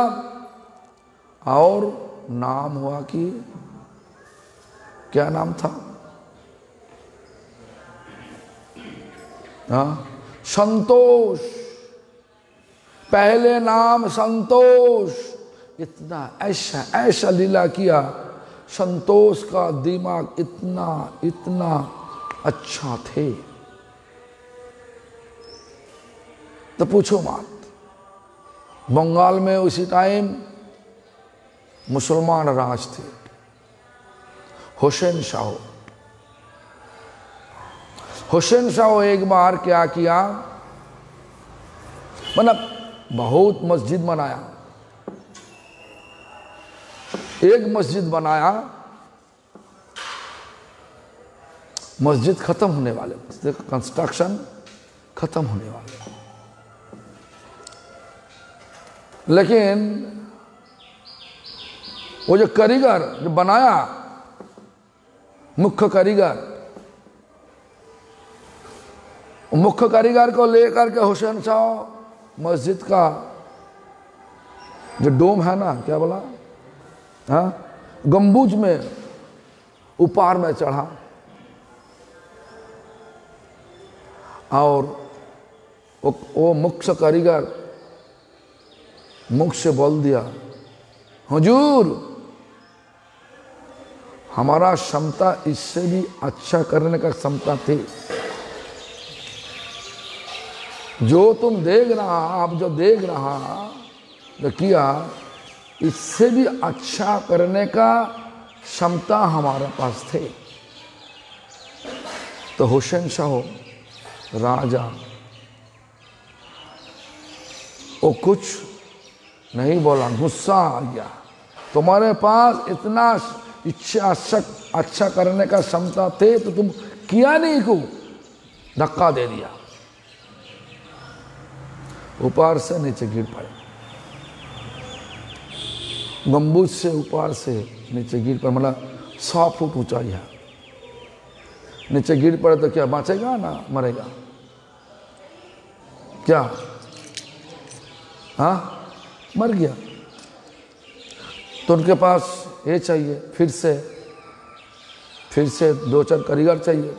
और नाम हुआ कि क्या नाम था? संतोष। पहले नाम संतोष। इतना ऐसा ऐसा लीला किया, संतोष का दिमाग इतना इतना अच्छा थे तो पूछो मत। बंगाल में उसी टाइम मुसलमान राज थे। हुसैन शाह एक बार क्या किया, मतलब बहुत मस्जिद बनाया, एक मस्जिद बनाया, मस्जिद खत्म होने वाले, कंस्ट्रक्शन खत्म होने वाले, लेकिन वो जो कारीगर जो बनाया, मुख्य कारीगर को लेकर के हुसैन शाह मस्जिद का जो डोम है ना, क्या बोला, हाँ, गंबूज में ऊपर में चढ़ा और वो मुख्य कारीगर मुख से बोल दिया, हुजूर हमारा क्षमता इससे भी अच्छा करने का क्षमता थी, जो तुम देख रहा, आप जो देख रहा जो किया, इससे भी अच्छा करने का क्षमता हमारे पास थे। तो हुसैन शाह राजा वो कुछ नहीं बोला, गुस्सा आ गया, तुम्हारे पास इतना इच्छा अच्छा करने का क्षमता थे तो तुम किया नहीं, को धक्का दे दिया, ऊपर से नीचे गिर पड़े, गंबूज से ऊपर से नीचे गिर पड़े, मतलब 100 फुट ऊंचाई है, नीचे गिर पड़े तो क्या बचेगा ना मरेगा? क्या? हाँ, मर गया। तो उनके पास ये चाहिए, फिर से फिर से 2-4 कारीगर चाहिए,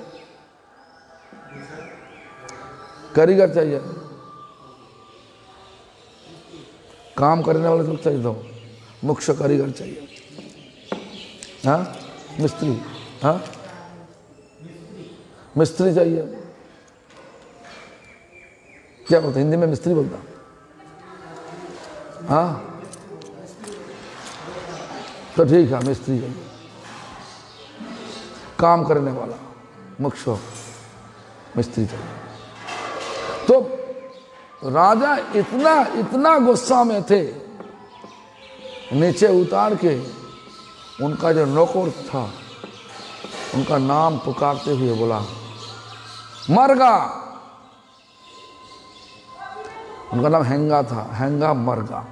कारीगर चाहिए, काम करने वाले लोग चाहिए, तो मुख्य कारीगर चाहिए। हाँ, मिस्त्री, हाँ मिस्त्री चाहिए। क्या बोलते हिंदी में मिस्त्री बोलता? हाँ तो ठीक है, मिस्त्री चाहिए, काम करने वाला मुख्य मिस्त्री चाहिए। तो राजा इतना गुस्सा में थे, नीचे उतार के उनका जो नौकर था उनका नाम पुकारते हुए बोला, मरगा। उनका नाम हेंगा था, हेंगा मरगा,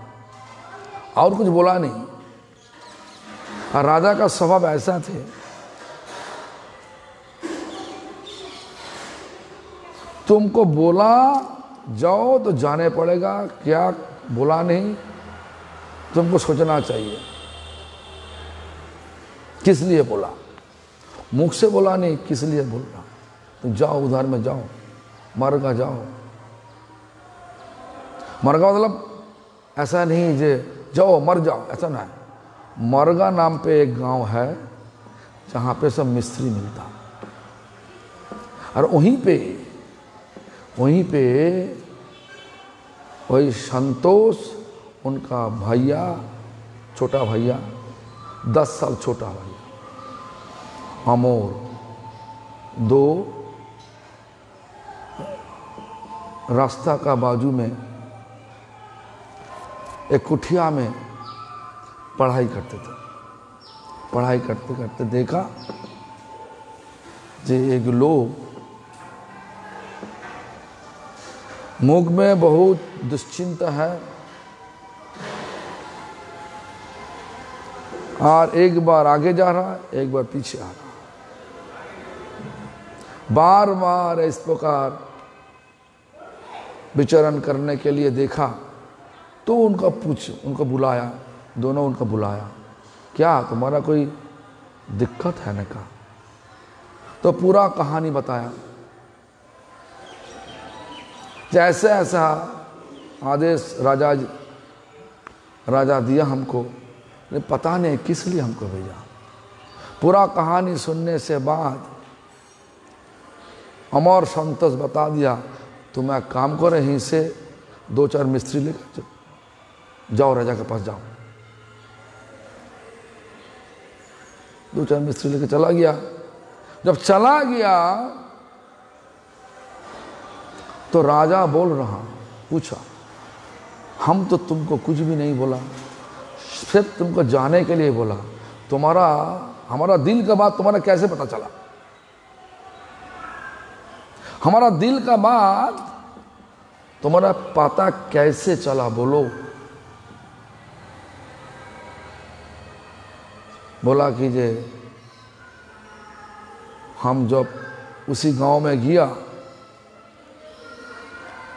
और कुछ बोला नहीं। और राजा का स्वभाव ऐसा थे, तुमको बोला जाओ तो जाने पड़ेगा, क्या बोला नहीं तुमको सोचना चाहिए किस लिए बोला, मुख से बोला नहीं किस लिए बोल रहा। तो जाओ उधर में जाओ, मरगा जाओ। मरगा मतलब ऐसा नहीं जे जाओ मर जाओ, ऐसा ना है। मरगा नाम पे एक गांव है जहाँ पे सब मिस्त्री मिलता, और वहीं पे वही संतोष उनका भैया, छोटा भैया, 10 साल छोटा भैया, अमोर, 2 रास्ता का बाजू में एक कुठिया में पढ़ाई करते थे। पढ़ाई करते करते देखा जे एक लोग मुख में बहुत दुश्चिंत है, और एक बार आगे जा रहा है, एक बार पीछे आ रहा है। बार बार इस प्रकार विचरण करने के लिए देखा, तो उनको बुलाया, दोनों उनको बुलाया, क्या तुम्हारा कोई दिक्कत है? ने कहा। तो पूरा कहानी बताया, जैसे ऐसा आदेश राजा दिया हमको, पता नहीं किस लिए हमको भेजा। पूरा कहानी सुनने से बाद अमर संतोष बता दिया, तुम एक काम करो, यहीं से 2-4 मिस्त्री लेकर जाओ, राजा के पास जाओ। 2-4 मिस्त्री लेकर चला गया। जब चला गया तो राजा बोल रहा, पूछा, हम तो तुमको कुछ भी नहीं बोला, सिर्फ तुमको जाने के लिए बोला, हमारा दिल का बात तुम्हारा कैसे पता चला? हमारा दिल का बात तुम्हारा पता कैसे चला, बोलो। बोला कि जे हम जब उसी गांव में गया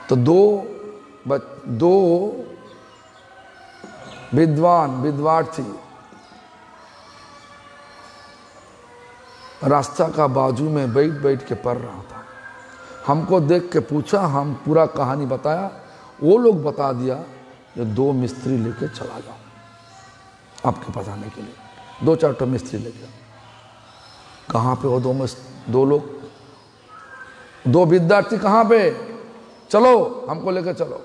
तो दो विद्यार्थी रास्ता का बाजू में बैठ के पढ़ रहा था। हमको देख के पूछा, हम पूरा कहानी बताया, वो लोग बता दिया कि 2 मिस्त्री लेके चला जाओ आपके पास आने के लिए। 2-4 तो मिस्त्री लेके। कहाँ पे वो 2 विद्यार्थी कहाँ पे? चलो हमको लेकर चलो।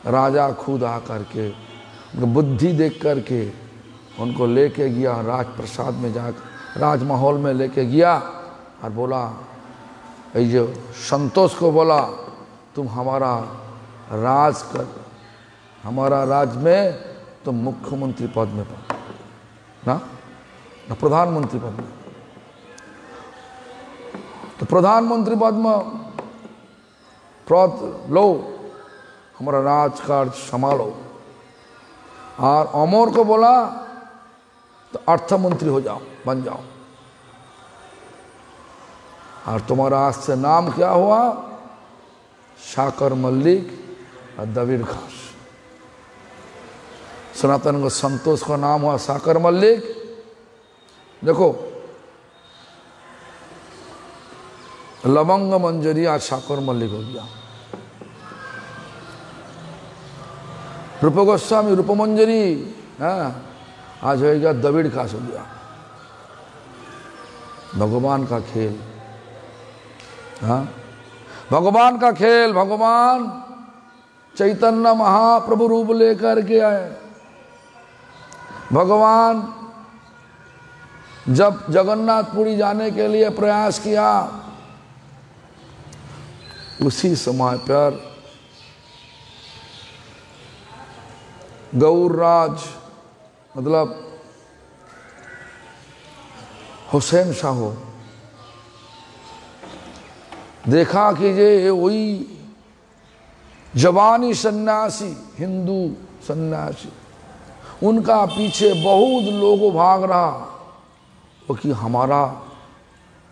राजा खुद आ करके उनको बुद्धि देख करके उनको लेके गया, राजप्रसाद में जाकर राजमहल में लेके गया और बोला, ये जो संतोष को बोला, तुम हमारा राज में तुम मुख्यमंत्री पद में ना प्रधानमंत्री पद में, तो प्रधानमंत्री पद में पद लो, हमारा राजकाज संभालो। और अमर को बोला तो अर्थमंत्री हो जाओ, बन जाओ। और तुम्हारा आज से नाम क्या हुआ? शाकर मल्लिक और दबीर खास। सनातन को संतोष का नाम हुआ शाकर मल्लिक। देखो लवंग मंजरी आज शाकर मल्लिक हो गया। रूप गोस्वामी रूप मंजरी आज हो गया द्रविड़ खास हो गया। भगवान का खेल, भगवान का खेल। भगवान चैतन्य महाप्रभु रूप लेकर के आए। भगवान जब जगन्नाथपुरी जाने के लिए प्रयास किया, उसी समय पर गौरराज मतलब हुसैन शाह देखा कि ये वही जवानी सन्यासी, हिंदू सन्यासी, उनका पीछे बहुत लोग भाग रहा, वो कि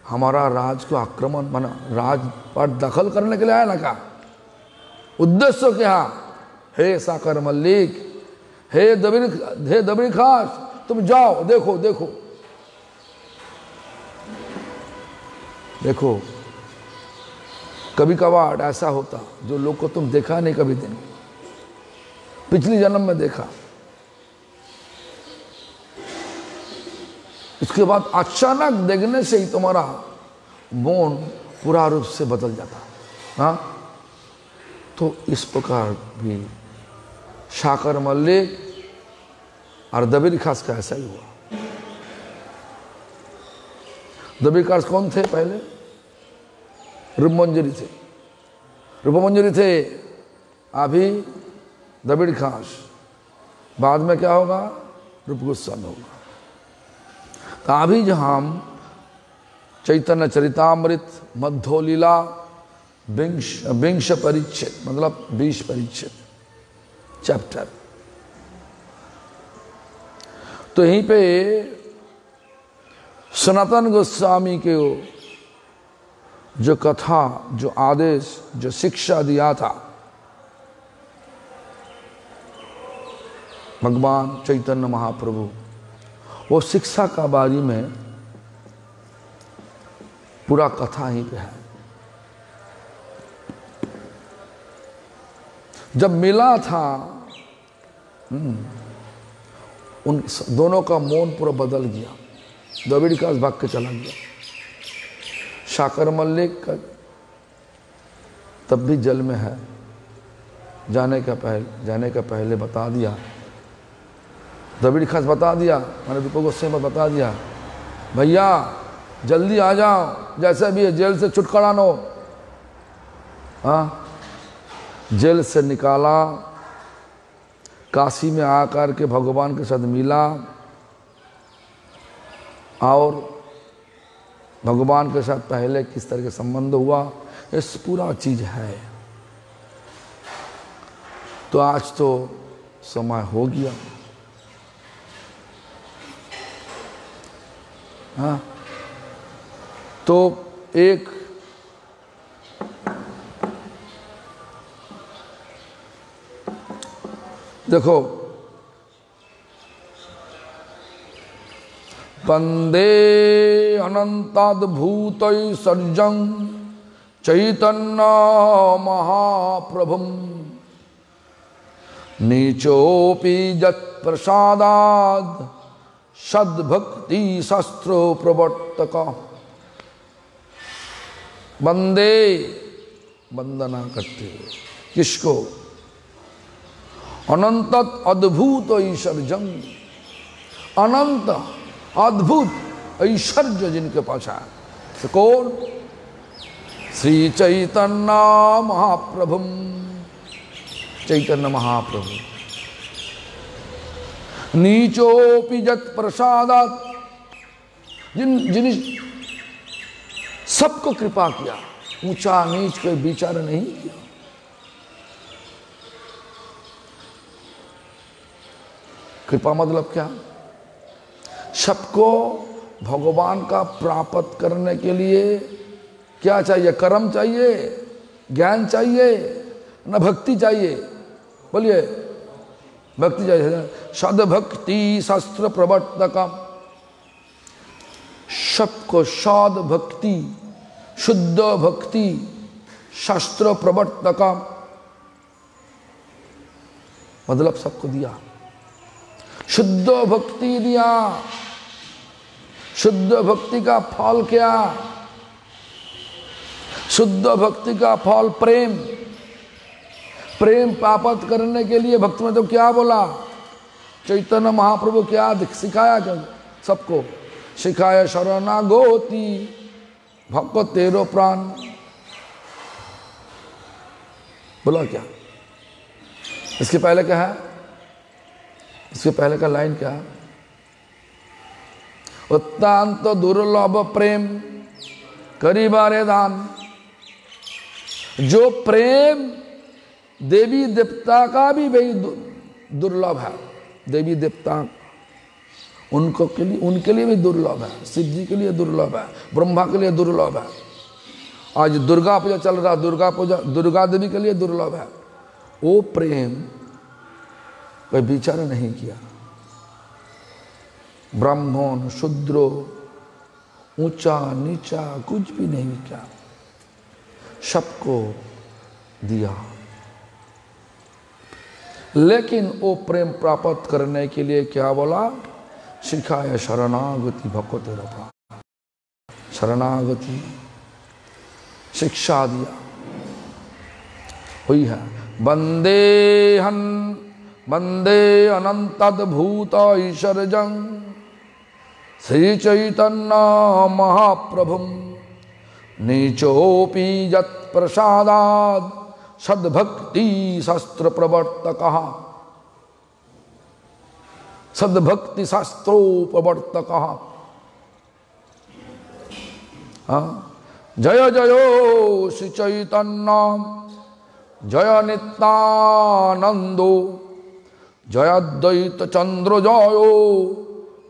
हमारा राज को आक्रमण बना, राज पर दखल करने के लिए आया ना। क्या उद्देश्य क्या? हे साकर मल्लिक, हे दबरी खास, तुम जाओ, देखो देखो देखो। कभी कभार ऐसा होता जो लोग को तुम देखा नहीं कभी दिन, पिछली जन्म में देखा, इसके बाद अचानक देखने से ही तुम्हारा मन पूरा रूप से बदल जाता। हाँ, तो इस प्रकार भी शाकर मल्लिक और दबीर खास का ऐसा ही हुआ। दबीर खास कौन थे? पहले रूपमंजरी थे, रूपमंजरी थे, अभी दबीर खास, बाद में क्या होगा? रूप गोस्वामी होगा। तो अभी जो हम चैतन्य चरितामृत मध्यो लीला विंश परिच्छेद मतलब 20 परिच्छेद चैप्टर, तो यहीं पे सनातन गोस्वामी के जो कथा, जो आदेश, जो शिक्षा दिया था भगवान चैतन्य महाप्रभु, वो शिक्षा का बारी में पूरा कथा ही पे है। जब मिला था उन दोनों का मौन पूरा बदल गया। द्रविड़ का भाग के चला गया। शाकर मल्लिक का तब भी जल में है, जाने का पहले बता दिया। द्रविड़ खास बता दिया, मैंने रूप गोस्वामी बता दिया, भैया जल्दी आ जाओ, जैसे भी है जेल से छुटकारा लो। हाँ, जेल से निकाला, काशी में आकर के भगवान के साथ मिला और भगवान के साथ पहले किस तरह के संबंध हुआ, इस पूरा चीज है। तो आज तो समय हो गया। हाँ, तो एक देखो, वंदे अनंताद्भुतैश्वर्यं चैतन्य महाप्रभुं नीचोपि यत्प्रसादात् सद्भक्ति शास्त्रो प्रवर्तक। वंदे, वंदना करते हुए किसको? अनंत अद्भुत ऐश्वर्यं, अनंत अद्भुत ऐश्वर्य जिनके पास है, तो कौन? श्री चैतन्य महाप्रभु, चैतन्य महाप्रभु। नीचोपि यत् प्रसादात्, जिन सबको कृपा किया, ऊंचा नीच कोई विचार नहीं किया। कृपा मतलब क्या? सबको भगवान का प्राप्त करने के लिए क्या चाहिए? कर्म चाहिए, ज्ञान चाहिए, न भक्ति चाहिए? बोलिए, भक्ति चाहिए। सद्भक्ति शास्त्र प्रवर्तक, सबको सद भक्ति शुद्ध भक्ति शास्त्र प्रवर्तक मतलब सबको दिया, शुद्ध भक्ति दिया। शुद्ध भक्ति का फल क्या? शुद्ध भक्ति का फल प्रेम। प्रेम प्राप्त करने के लिए भक्त में तो क्या बोला? चैतन्य महाप्रभु क्या सिखाया? क्या सबको सिखाया? शरणागति भक्त तेरो प्राण। बोला क्या? इसके पहले क्या है? इसके पहले का लाइन क्या है? अत्यंत दुर्लभ प्रेम करिबारे दान। जो प्रेम देवी देवता का भी भाई दुर्लभ है, देवी देवता उनको के लिए, उनके लिए भी दुर्लभ है, शिव जी के लिए दुर्लभ है, ब्रह्मा के लिए दुर्लभ है। आज दुर्गा पूजा चल रहा, दुर्गा पूजा दुर्गा देवी के लिए दुर्लभ है। वो प्रेम कोई विचार नहीं किया। ब्राह्मण शूद्रो ऊंचा नीचा कुछ भी नहीं किया, सबको दिया। लेकिन वो प्रेम प्राप्त करने के लिए क्या बोला? सिखाया शरणागति भक्त तेरा प्राण। शरणागति शिक्षा दिया हुई है। वंदे अनंतद्भूत ईश्वरजं श्री चैतन्य महाप्रभुं नीचोपि यत् प्रसादात् सद्भक्ति शास्त्र प्रवर्तकः सद्भक्ति शास्त्रो प्रवर्तकः। जय जयो श्री चैतन्य जय नित्यानंदो जय अद्वैत चंद्र जयो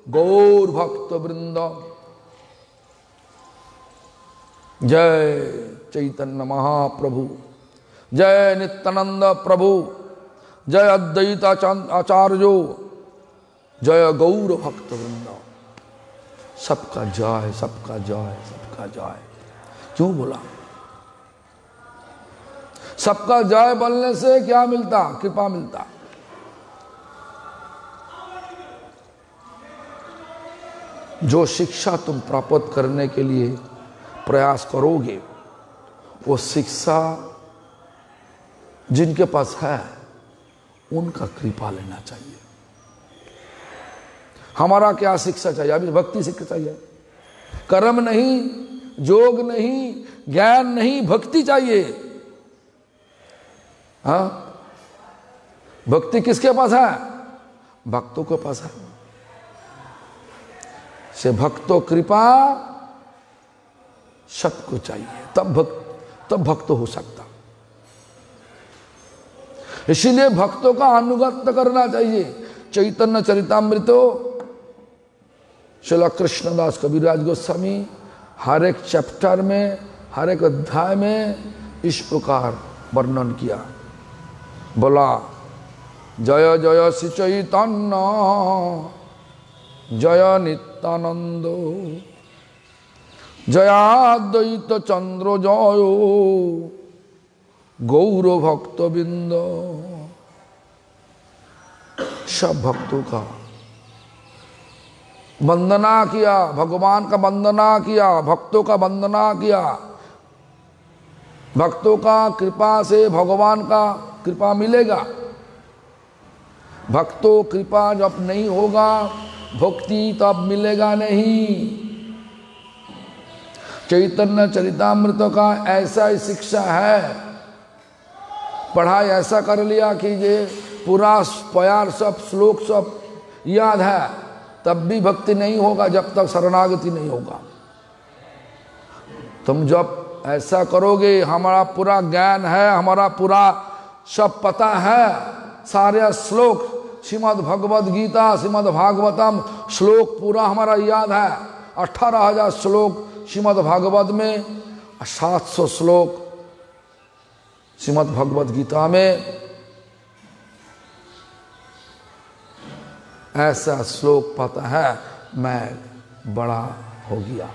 गौर भक्त वृंद। जय चैतन्य महाप्रभु, जय नित्यानंद प्रभु, जय अद्वैत आचार्यो, जय गौर भक्त वृंद। सबका जय, सबका जय, सबका जय। क्यों बोला? सबका जय बोलने से क्या मिलता? कृपा मिलता। जो शिक्षा तुम प्राप्त करने के लिए प्रयास करोगे, वो शिक्षा जिनके पास है उनका कृपा लेना चाहिए। हमारा क्या शिक्षा चाहिए? अभी भक्ति शिक्षा चाहिए। कर्म नहीं, योग नहीं, ज्ञान नहीं, भक्ति चाहिए। हाँ, भक्ति किसके पास है? भक्तों के पास है। से भक्तों कृपा सबको चाहिए, तब भक्त हो सकता। इसीलिए भक्तों का अनुगत्य करना चाहिए। चैतन्य चरितामृतो श्रील कृष्णदास कबीरदास गोस्वामी हर एक चैप्टर में, हर एक अध्याय में इस प्रकार वर्णन किया। बोला जय जय श्री चैतन्य जय नित्यानंद जयाद्वैत चंद्र जयो गौर भक्त बिंद। सब भक्तों का वंदना किया, भगवान का वंदना किया, भक्तों का वंदना किया। भक्तों का कृपा से भगवान का कृपा मिलेगा। भक्तों कृपा जब नहीं होगा, भक्ति तब मिलेगा नहीं। चैतन्य चरितामृत का ऐसा ही शिक्षा है। पढ़ाई ऐसा कर लिया कि ये पूरा प्यार सब श्लोक सब याद है, तब भी भक्ति नहीं होगा जब तक शरणागति नहीं होगा। तुम जब ऐसा करोगे, हमारा पूरा ज्ञान है, हमारा पूरा सब पता है, सारे श्लोक श्रीमद् भगवद गीता श्रीमद् भागवतम श्लोक पूरा हमारा याद है। 18,000 श्लोक श्रीमद् भागवत में, 700 श्लोक श्रीमद् भगवद गीता में। ऐसा श्लोक पता है, मैं बड़ा हो गया।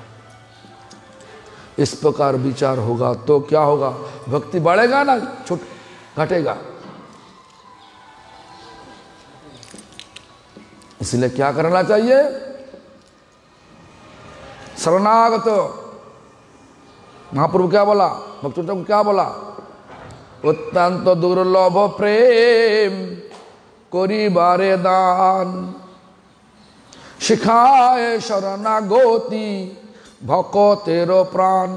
इस प्रकार विचार होगा तो क्या होगा, भक्ति बढ़ेगा ना छूट घटेगा। इसलिए क्या करना चाहिए, शरणागत। महाप्रभु क्या बोला, भक्तों को क्या बोला, अत्यंत दुर्लभ प्रेम कोरी बारे दान, शिखाए शरणागति भको तेरो प्राण।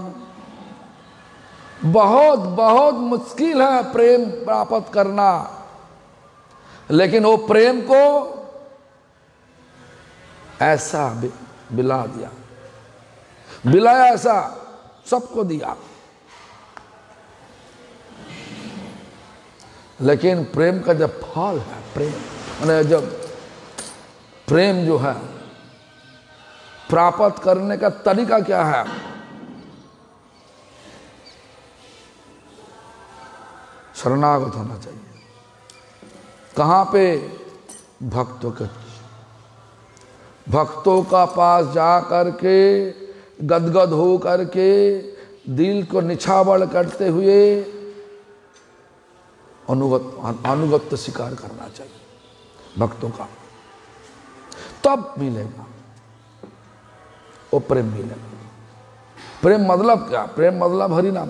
बहुत बहुत मुश्किल है प्रेम प्राप्त करना, लेकिन वो प्रेम को ऐसा बिला दिया, बिलाया, ऐसा सबको दिया। लेकिन प्रेम का जब फल है, प्रेम माने जब प्रेम जो है प्राप्त करने का तरीका क्या है, शरणागत होना चाहिए। कहां पे, भक्तों का पास जा करके गदगद हो करके दिल को निछावर करते हुए अनुगत्य स्वीकार करना चाहिए भक्तों का, तब मिलेगा वो प्रेम मिलेगा। प्रेम मतलब क्या, प्रेम मतलब हरि नाम।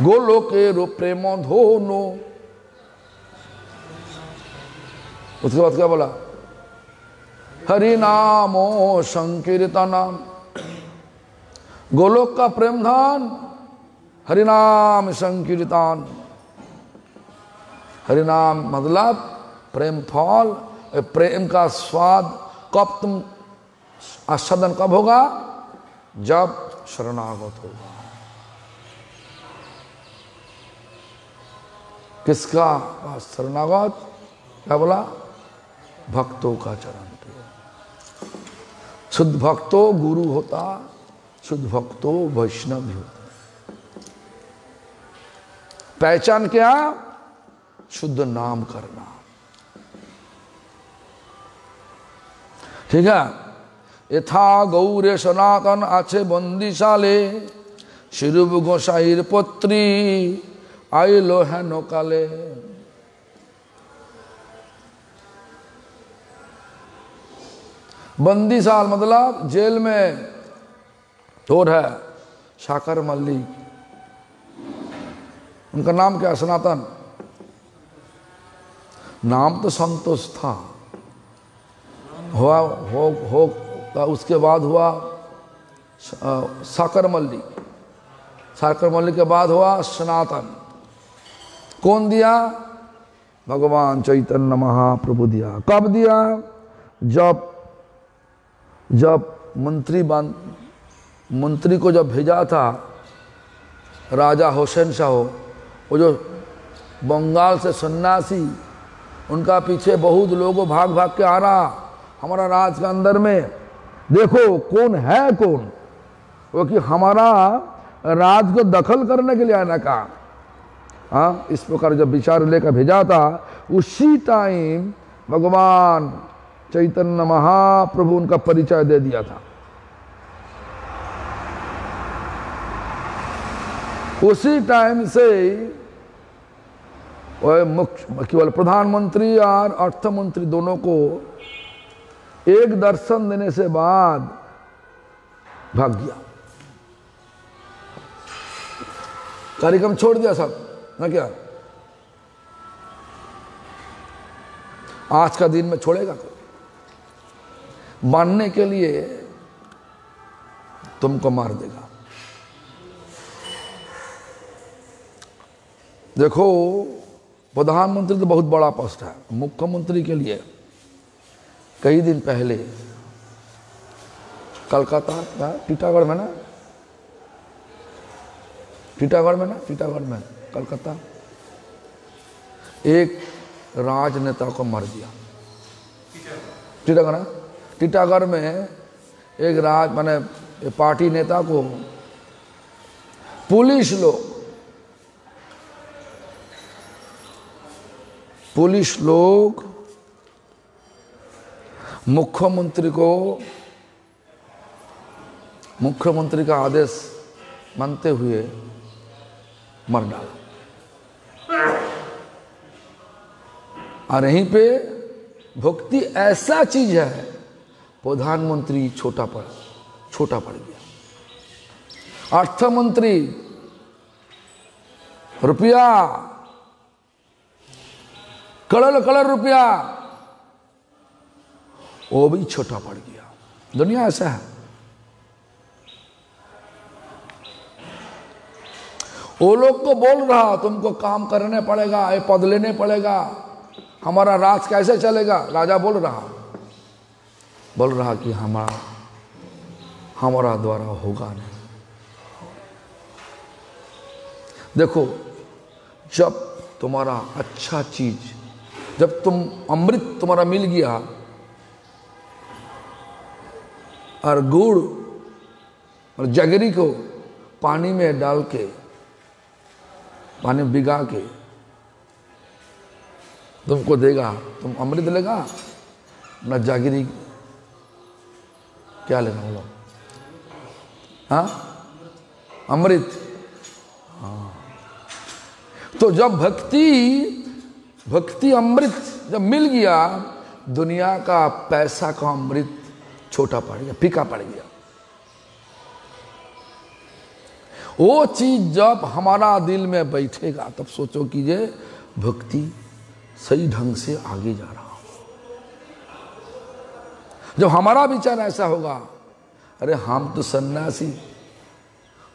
गोलोके रो प्रेमो धोनो, उसके बाद क्या बोला, हरि नामो संकीर्तनम। गोलोक का प्रेम धन हरि नाम संकीर्तन। हरि नाम मतलब प्रेम फल, प्रेम का स्वाद कब तुम आस्वादन कब होगा, जब शरणागत होगा। किसका शरणागत, क्या बोला, भक्तों का चरण पे। शुद्ध भक्तो गुरु होता, शुद्ध भक्तो वैष्णव भी होता। पहचान क्या, शुद्ध नाम करना, ठीक है। यथा गौरे सनातन आछे बंदिशाले, शिरूप गोसाईर पुत्री आइलो है नौकाले। बंदीशाल मतलब जेल में चोर है, शाकर मल्लिक, उनका नाम क्या, सनातन। नाम तो संतोष था, हो उसके बाद हुआ साकर मल्लिक, साकर मल्लिक के बाद हुआ सनातन। कौन दिया, भगवान चैतन्य महाप्रभु दिया। कब दिया, जब मंत्री को जब भेजा था राजा हुसैन शाह, वो जो बंगाल से सन्यासी, उनका पीछे बहुत लोगों भाग भाग के आ रहा हमारा राज के अंदर में, देखो कौन है कौन, वो कि हमारा राज को दखल करने के लिए आना कहा। हाँ, इस प्रकार जब विचार लेकर भेजा था, उसी टाइम भगवान चैतन्य महाप्रभु उनका परिचय दे दिया था। उसी टाइम से मुख्य केवल प्रधानमंत्री और अर्थमंत्री दोनों को एक दर्शन देने से बाद भाग गया, कार्यक्रम छोड़ दिया सब ना। क्या आज का दिन में छोड़ेगा कोई? मानने के लिए तुमको मार देगा। देखो, प्रधानमंत्री तो बहुत बड़ा पोस्ट है, मुख्यमंत्री के लिए कई दिन पहले कलकत्ता, टीटागढ़ में ना, टीटागढ़ में कलकत्ता, एक राजनेता को मार दिया। टीटागढ़ में एक माने पार्टी नेता को पुलिस लोग मुख्यमंत्री को मुख्यमंत्री का आदेश मानते हुए मर डाला। और यहीं पे भक्ति ऐसा चीज है, प्रधानमंत्री छोटा पड़ गया, अर्थमंत्री रुपया कलर रुपया वो भी छोटा पड़ गया। दुनिया ऐसा है। वो लोग को बोल रहा तुमको काम करने पड़ेगा, ये पद लेने पड़ेगा, हमारा राज कैसे चलेगा। राजा बोल रहा कि हमारा द्वारा होगा नहीं। देखो, जब तुम्हारा अच्छा चीज, जब तुम अमृत तुम्हारा मिल गया और गुड़ और जगरी को पानी में डाल के, पानी में भिगा के तुमको देगा, तुम अमृत लेगा ना जागरी क्या लेना बोलो? हाँ, अमृत। हाँ, तो जब भक्ति अमृत जब मिल गया, दुनिया का पैसा का अमृत छोटा पड़ गया, फीका पड़ गया। वो चीज जब हमारा दिल में बैठेगा तब सोचो कि ये भक्ति सही ढंग से आगे जा रहा। जब हमारा विचार ऐसा होगा, अरे हम तो सन्यासी,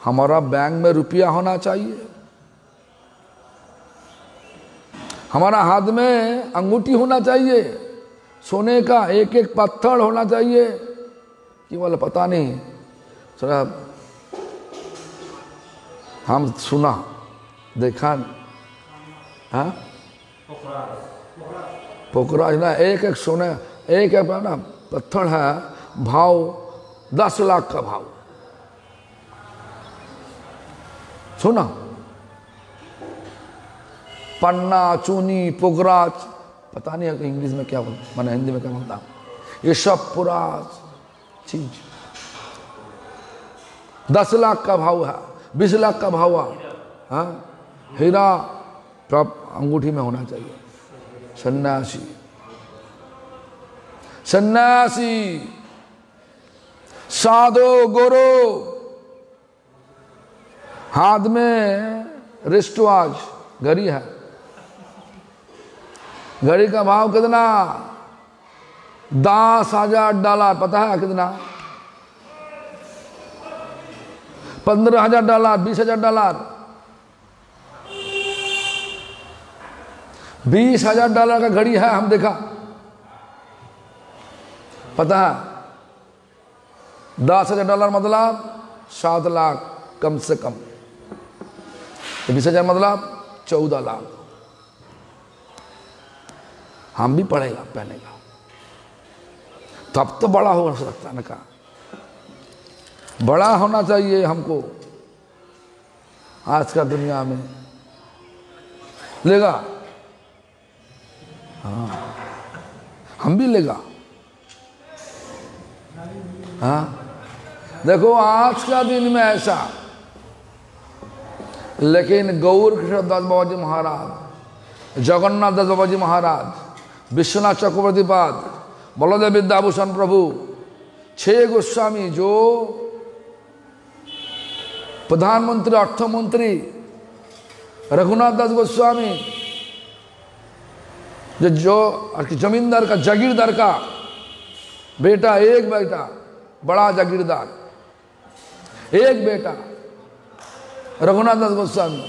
हमारा बैंक में रुपया होना चाहिए, हमारा हाथ में अंगूठी होना चाहिए, सोने का एक एक पत्थर होना चाहिए, कि बोले पता नहीं सर, हम सुना देखा, हाँ पोखराज ना, एक एक सोने, एक एक ना पत्थर है, भाव 10 लाख का भाव। सुना, पन्ना, चूनी, पोखराज, पता नहीं है इंग्लिश में क्या बोलता, मैंने हिंदी में क्या बोलता, ये सब पूरा चीज 10 लाख का भाव है, 20 लाख का भाव है। हाँ, हीरा प्राप्त अंगूठी में होना चाहिए। सन्यासी, साधो गोरो, हाथ में रिस्ट वॉच, घड़ी है, घड़ी का भाव कितना? $10,000। पता है कितना? $15,000, $20,000, $20,000 का घड़ी है, हम देखा। पता है $10,000 मतलब 7 लाख कम से कम, 20,000 मतलब 14 लाख। हम भी पड़ेगा पहने का, तब तो बड़ा हो सकता है ना। का बड़ा होना चाहिए हमको। आज का दुनिया में लेगा, हाँ हम भी लेगा। हाँ देखो, आज का दिन में ऐसा, लेकिन गौर कृष्ण दास बाबा जी महाराज, जगन्नाथ दास बाबा जी महाराज, विश्वनाथ चक्रवर्ती पाद, बलदेव विद्याभूषण प्रभु, 6 गोस्वामी, जो प्रधानमंत्री, अर्थमंत्री रघुनाथ दास गोस्वामी, जो जमींदार का, जागीरदार का बेटा, एक बेटा, बड़ा जागीरदार, एक बेटा रघुनाथ दास गोस्वामी,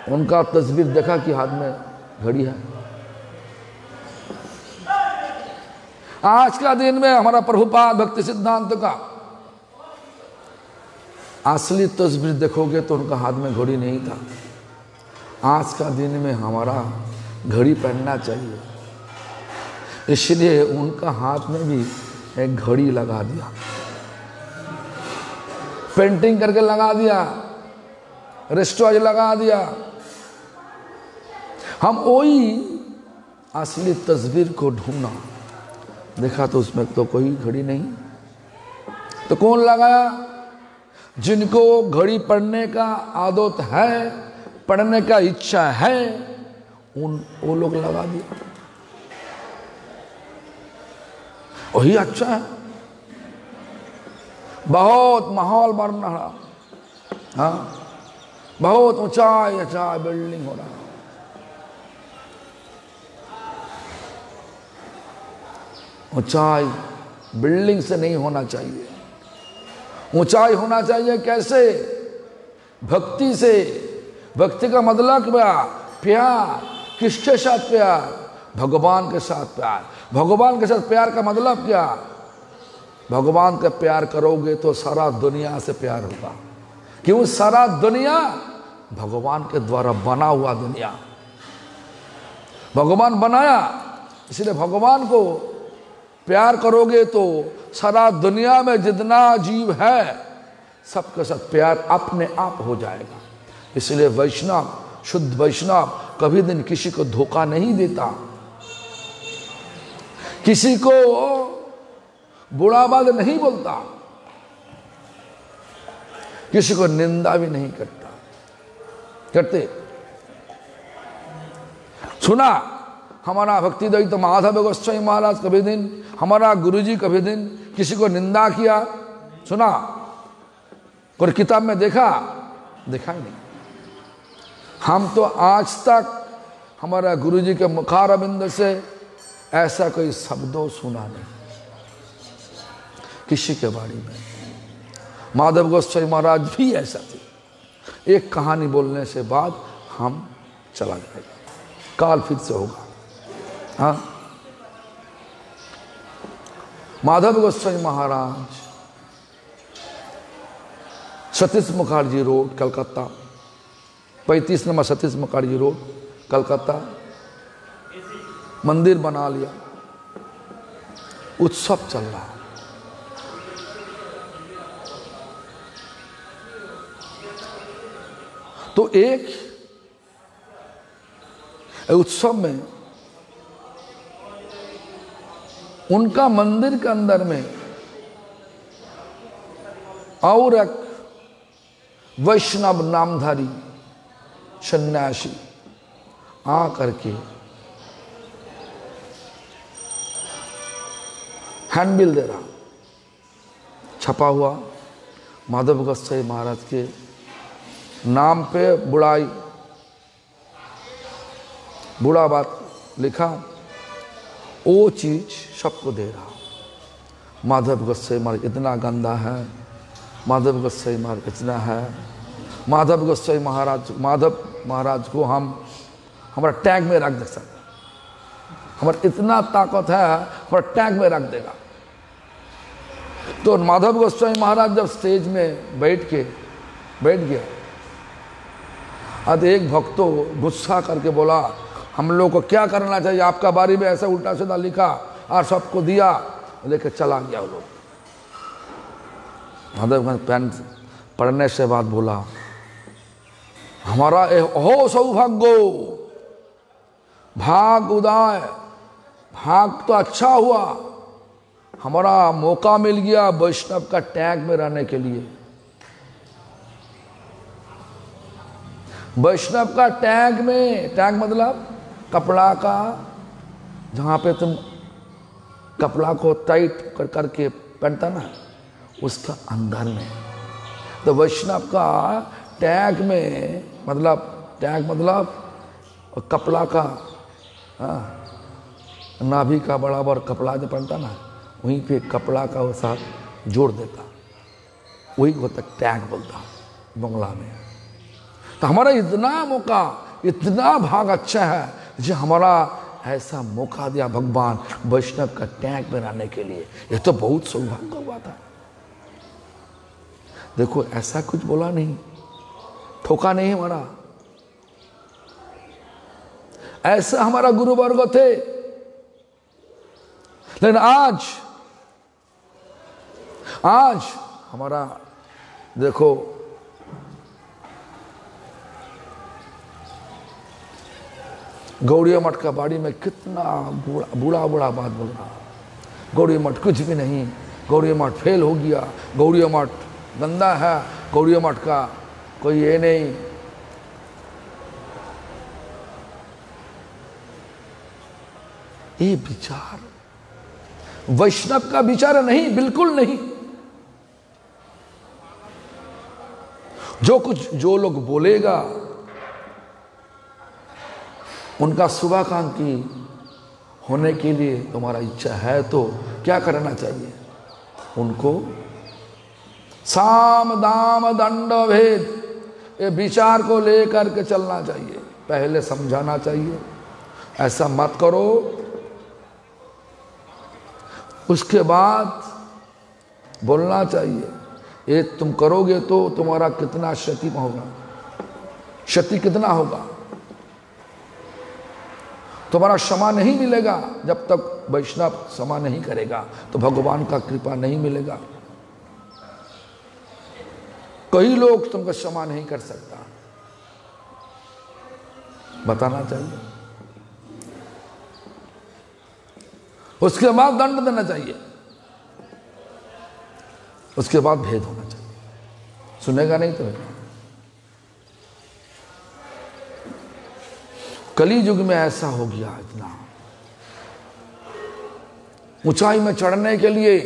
उनका तस्वीर देखा कि हाथ में घड़ी है। आज का दिन में हमारा प्रभुपाद भक्ति सिद्धांत का असली तस्वीर देखोगे तो उनका हाथ में घड़ी नहीं था। आज का दिन में हमारा घड़ी पहनना चाहिए, इसलिए उनका हाथ में भी एक घड़ी लगा दिया, पेंटिंग करके लगा दिया, रिस्टवॉच लगा दिया। हम वही असली तस्वीर को ढूंढना, देखा तो उसमें तो कोई घड़ी नहीं, तो कौन लगाया? जिनको घड़ी पढ़ने का आदत है, पढ़ने का इच्छा है, वो लोग लगा दिया, वही अच्छा है। बहुत माहौल बन रहा, हाँ, बहुत ऊंचाई ऊंचाई बिल्डिंग हो रहा। ऊंचाई बिल्डिंग से नहीं होना चाहिए, ऊंचाई होना चाहिए कैसे? भक्ति से। भक्ति का मतलब क्या? प्यार। किसके साथ प्यार? भगवान के साथ प्यार। भगवान के साथ प्यार का मतलब क्या? भगवान का प्यार करोगे तो सारा दुनिया से प्यार होगा। क्यों? सारा दुनिया भगवान के द्वारा बना हुआ दुनिया, भगवान बनाया, इसलिए भगवान को प्यार करोगे तो सारा दुनिया में जितना जीव है सबके साथ प्यार अपने आप हो जाएगा। इसलिए वैष्णव, शुद्ध वैष्णव कभी दिन किसी को धोखा नहीं देता, किसी को बुरा बात नहीं बोलता, किसी को निंदा भी नहीं करते। सुना हमारा भक्ति दैत माधव गोस्वामी महाराज कभी दिन, हमारा गुरुजी कभी दिन किसी को निंदा किया? सुना? और किताब में देखा ही नहीं। हम तो आज तक हमारा गुरुजी के मुखारबिंद से ऐसा कोई शब्दों सुना नहीं किसी के बारे में। माधव गोस्वामी महाराज भी ऐसा थे, एक कहानी बोलने से बाद हम चला जाएगा, काल फिर से होगा। हाँ, Madhav Goswami Maharaj Satish Mukherjee road Calcutta, 35 number Satish Mukherjee road Calcutta, मंदिर बना लिया, उत्सव चल रहा। तो एक उत्सव में उनका मंदिर के अंदर में और एक वैष्णव नामधारी सन्यासी आ करके हैंडबिल दे रहा, छपा हुआ माधव गोस्वामी महाराज के नाम पे बुरा बात लिखा, वो चीज सबको दे रहा। माधव गोस्वामी महाराज इतना गंदा है, माधव गोस्वामी महाराज इतना है, माधव गोस्वामी महाराज को हम हमारा टैग में रख दे सकते, हमारा इतना ताकत है हमारा टैग में रख देगा। तो माधव गोस्वामी महाराज जब स्टेज में बैठ गया, अब एक भक्तों गुस्सा करके बोला, हम लोग को क्या करना चाहिए? आपका बारे में ऐसा उल्टा सीधा लिखा और सबको दिया, लेकर चला गया वो लोग। माधव पेन पढ़ने से बाद बोला, हमारा हो सौभाग्य, भाग उदय, भाग तो अच्छा हुआ, हमारा मौका मिल गया वैष्णव का टैग में रहने के लिए। वैष्णव का टैग में, टैग मतलब कपड़ा का, जहां पे तुम कपड़ा को टाइट करके पहनता ना, उसका अंदर में। तो वैष्णव का टैग में टैग मतलब कपड़ा का, नाभि का बराबर कपड़ा जो पहनता ना, वहीं पे कपड़ा का वो साथ जोड़ देता, वही होता टैग बोलता बंगला में। तो हमारा इतना मौका, इतना भाग अच्छा है जो हमारा ऐसा मौका दिया भगवान वैष्णव का टैग बनाने के लिए। ये तो बहुत सौभाग्य हुआ था। देखो ऐसा कुछ बोला नहीं, ठोका नहीं हमारा, ऐसा हमारा गुरु वर्ग थे। लेकिन आज हमारा देखो, गौड़िया मठ का बाड़ी में कितना बुरा बात बोल रहा। गौड़िया मठ कुछ भी नहीं, गौड़िया मठ फेल हो गया, गौड़िया मठ गंदा है, कौड़िया मठ का, कोई ये नहीं। ये विचार वैष्णव का विचार नहीं, बिल्कुल नहीं। जो लोग बोलेगा उनका शुभाकांक्षी होने के लिए तुम्हारा इच्छा है तो क्या करना चाहिए? उनको साम दाम दंड भेद ये विचार को लेकर के चलना चाहिए। पहले समझाना चाहिए ऐसा मत करो, उसके बाद बोलना चाहिए ये तुम करोगे तो तुम्हारा कितना क्षति होगा, क्षति कितना होगा, तुम्हारा क्षमा नहीं मिलेगा। जब तक वैष्णव क्षमा नहीं करेगा तो भगवान का कृपा नहीं मिलेगा। कई लोग तुमको क्षमा नहीं कर सकता, बताना चाहिए। उसके बाद दंड देना चाहिए, उसके बाद भेद होना चाहिए। सुनेगा नहीं तो कली युग में ऐसा हो गया। इतना ऊंचाई में चढ़ने के लिए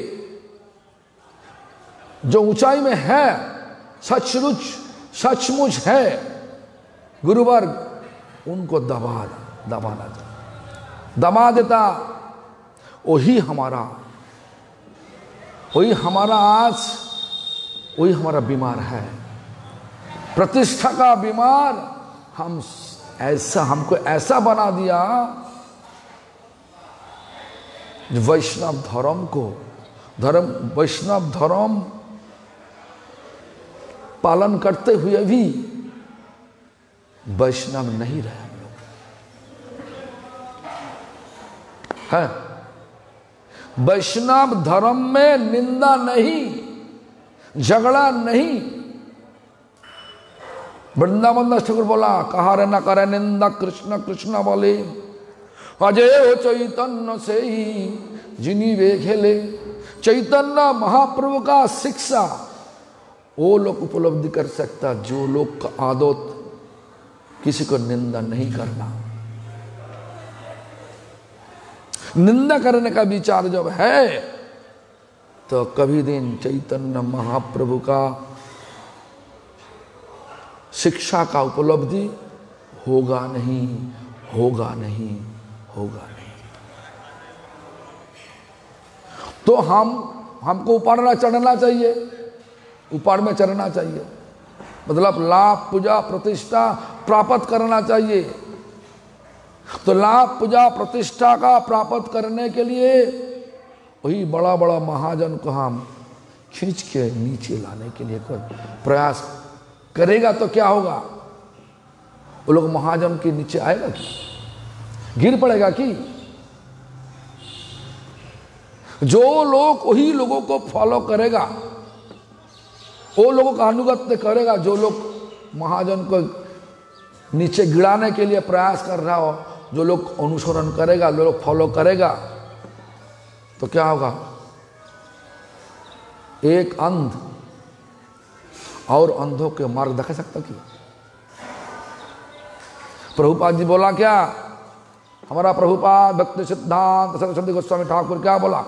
जो ऊंचाई में है, सचमुच है गुरुवर्ग, उनको दबाना चाहिए। दबा देता वही हमारा बीमार है, प्रतिष्ठा का बीमार। हमको ऐसा बना दिया, वैष्णव धर्म पालन करते हुए भी वैष्णव नहीं रहे हम लोग है। वैष्णव धर्म में निंदा नहीं, झगड़ा नहीं। वृंदावन दास ठाकुर बोला, कहा रे न करे निंदा कृष्ण कृष्ण बोले, अजय हो चैतन्य से ही जिनी वे खेले। चैतन्य महाप्रभु का शिक्षा वो लोग उपलब्धि कर सकता जो लोग का आदत किसी को निंदा नहीं करना। निंदा करने का विचार जब है तो कभी दिन चैतन्य महाप्रभु का शिक्षा का उपलब्धि होगा नहीं। तो हमको ऊपर में चढ़ना चाहिए, ऊपर में चढ़ना चाहिए, मतलब लाभ पूजा प्रतिष्ठा प्राप्त करना चाहिए। तो लाभ पूजा प्रतिष्ठा का प्राप्त करने के लिए वही बड़ा बड़ा महाजन को हम खींच के नीचे लाने के लिए प्रयास करेगा तो क्या होगा? वो लोग महाजन के नीचे आएगा कि गिर पड़ेगा कि? जो लोग वही लोगों को फॉलो करेगा, वो लोगों का अनुगत्य करेगा। जो लोग महाजन को नीचे गिराने के लिए प्रयास कर रहा हो, जो लोग अनुसरण करेगा, जो लोग फॉलो करेगा, तो क्या होगा? एक अंध और अंधों के मार्ग दिखा सकता कि? प्रभुपाद जी बोला क्या? हमारा प्रभुपाद भक्ति सिद्धांत सरस्वती गोस्वामी ठाकुर क्या बोला?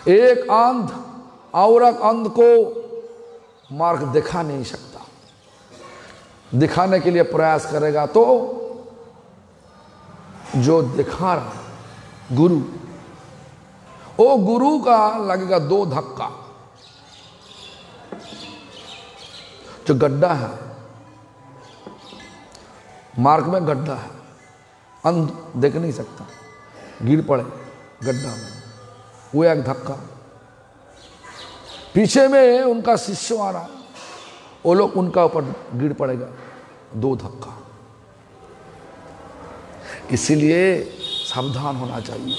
एक अंध और एक अंध को मार्ग दिखा नहीं सकता। दिखाने के लिए प्रयास करेगा तो जो दिखा रहा गुरु, वो गुरु का लगेगा दो धक्का। जो गड्ढा है, मार्ग में गड्ढा है, अंध देख नहीं सकता, गिर पड़े गड्ढा में, वो एक धक्का। पीछे में उनका शिष्य आ रहा, वो लोग उनका ऊपर गिर पड़ेगा, दो धक्का। इसीलिए सावधान होना चाहिए।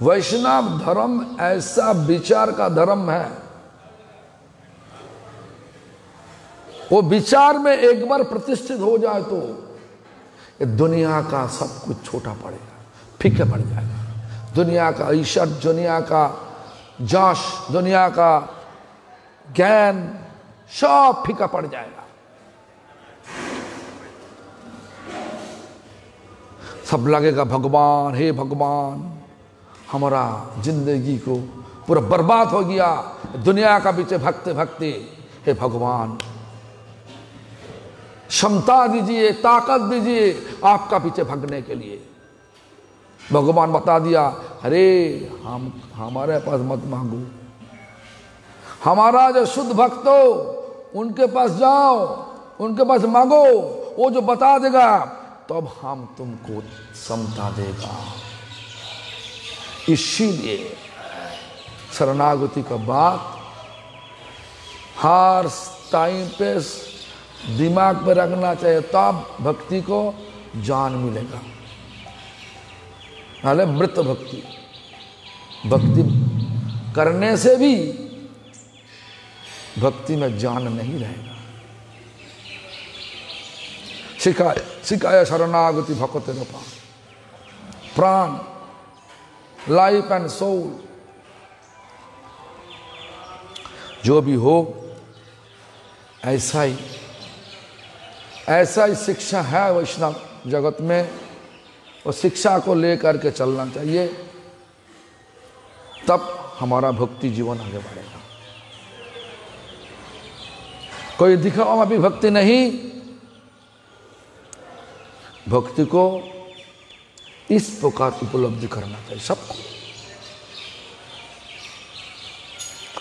वैष्णव धर्म ऐसा विचार का धर्म है, वो विचार में एक बार प्रतिष्ठित हो जाए तो ये दुनिया का सब कुछ छोटा पड़ेगा, फीका पड़ जाएगा। दुनिया का ईश्वर, दुनिया का जश, दुनिया का ज्ञान सब फीका पड़ जाएगा। सब लगेगा भगवान, हे भगवान हमारा जिंदगी को पूरा बर्बाद हो गया दुनिया का पीछे भक्ति भक्ति। हे भगवान क्षमता दीजिए, ताकत दीजिए आपका पीछे भगने के लिए। भगवान बता दिया, अरे हम हमारे पास मत मांगो, हमारा जो शुद्ध भक्त हो उनके पास जाओ, उनके पास मांगो, वो जो बता देगा तब हम तुमको समता देगा। इसीलिए शरणागति का बात हर टाइम पे दिमाग पे रखना चाहिए, तब भक्ति को जान मिलेगा। नाले मृत भक्ति, भक्ति करने से भी भक्ति में जान नहीं रहेगा। सिखाया शरणागति भक्ति रूपा, प्राण, लाइफ एंड सोल जो भी हो ऐसा ही शिक्षा है वैष्णव जगत में। और शिक्षा को लेकर के चलना चाहिए, तब हमारा भक्ति जीवन आगे बढ़ेगा। कोई दिखावा भी भक्ति नहीं, भक्ति को इस प्रकार उपलब्धि करना चाहिए सबको।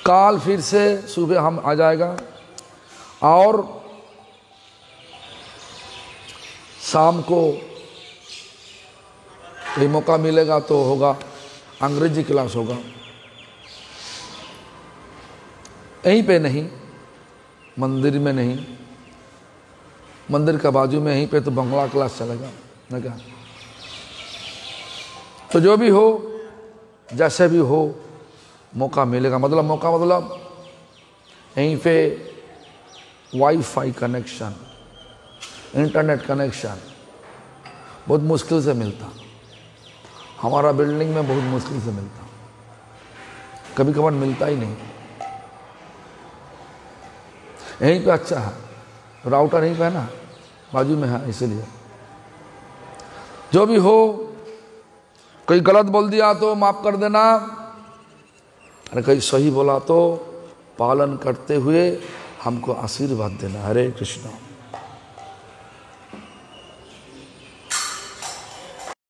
काल फिर से सुबह हम आ जाएगा और शाम को कोई मौका मिलेगा तो होगा अंग्रेजी क्लास होगा, यहीं पे नहीं, मंदिर में नहीं, मंदिर का बाजू में यहीं पे तो बंगला क्लास चलेगा ना क्या। तो जो भी हो, जैसे भी हो, मौका मिलेगा, मतलब यहीं पे वाईफाई कनेक्शन, इंटरनेट कनेक्शन बहुत मुश्किल से मिलता, हमारा बिल्डिंग में बहुत मुश्किल से मिलता, कभी कभार मिलता ही नहीं। यहीं पे अच्छा है, राउटर यहीं पे है ना, बाजू में है, इसीलिए जो भी हो, कोई गलत बोल दिया तो माफ कर देना, अरे कोई सही बोला तो पालन करते हुए हमको आशीर्वाद देना। हरे कृष्ण।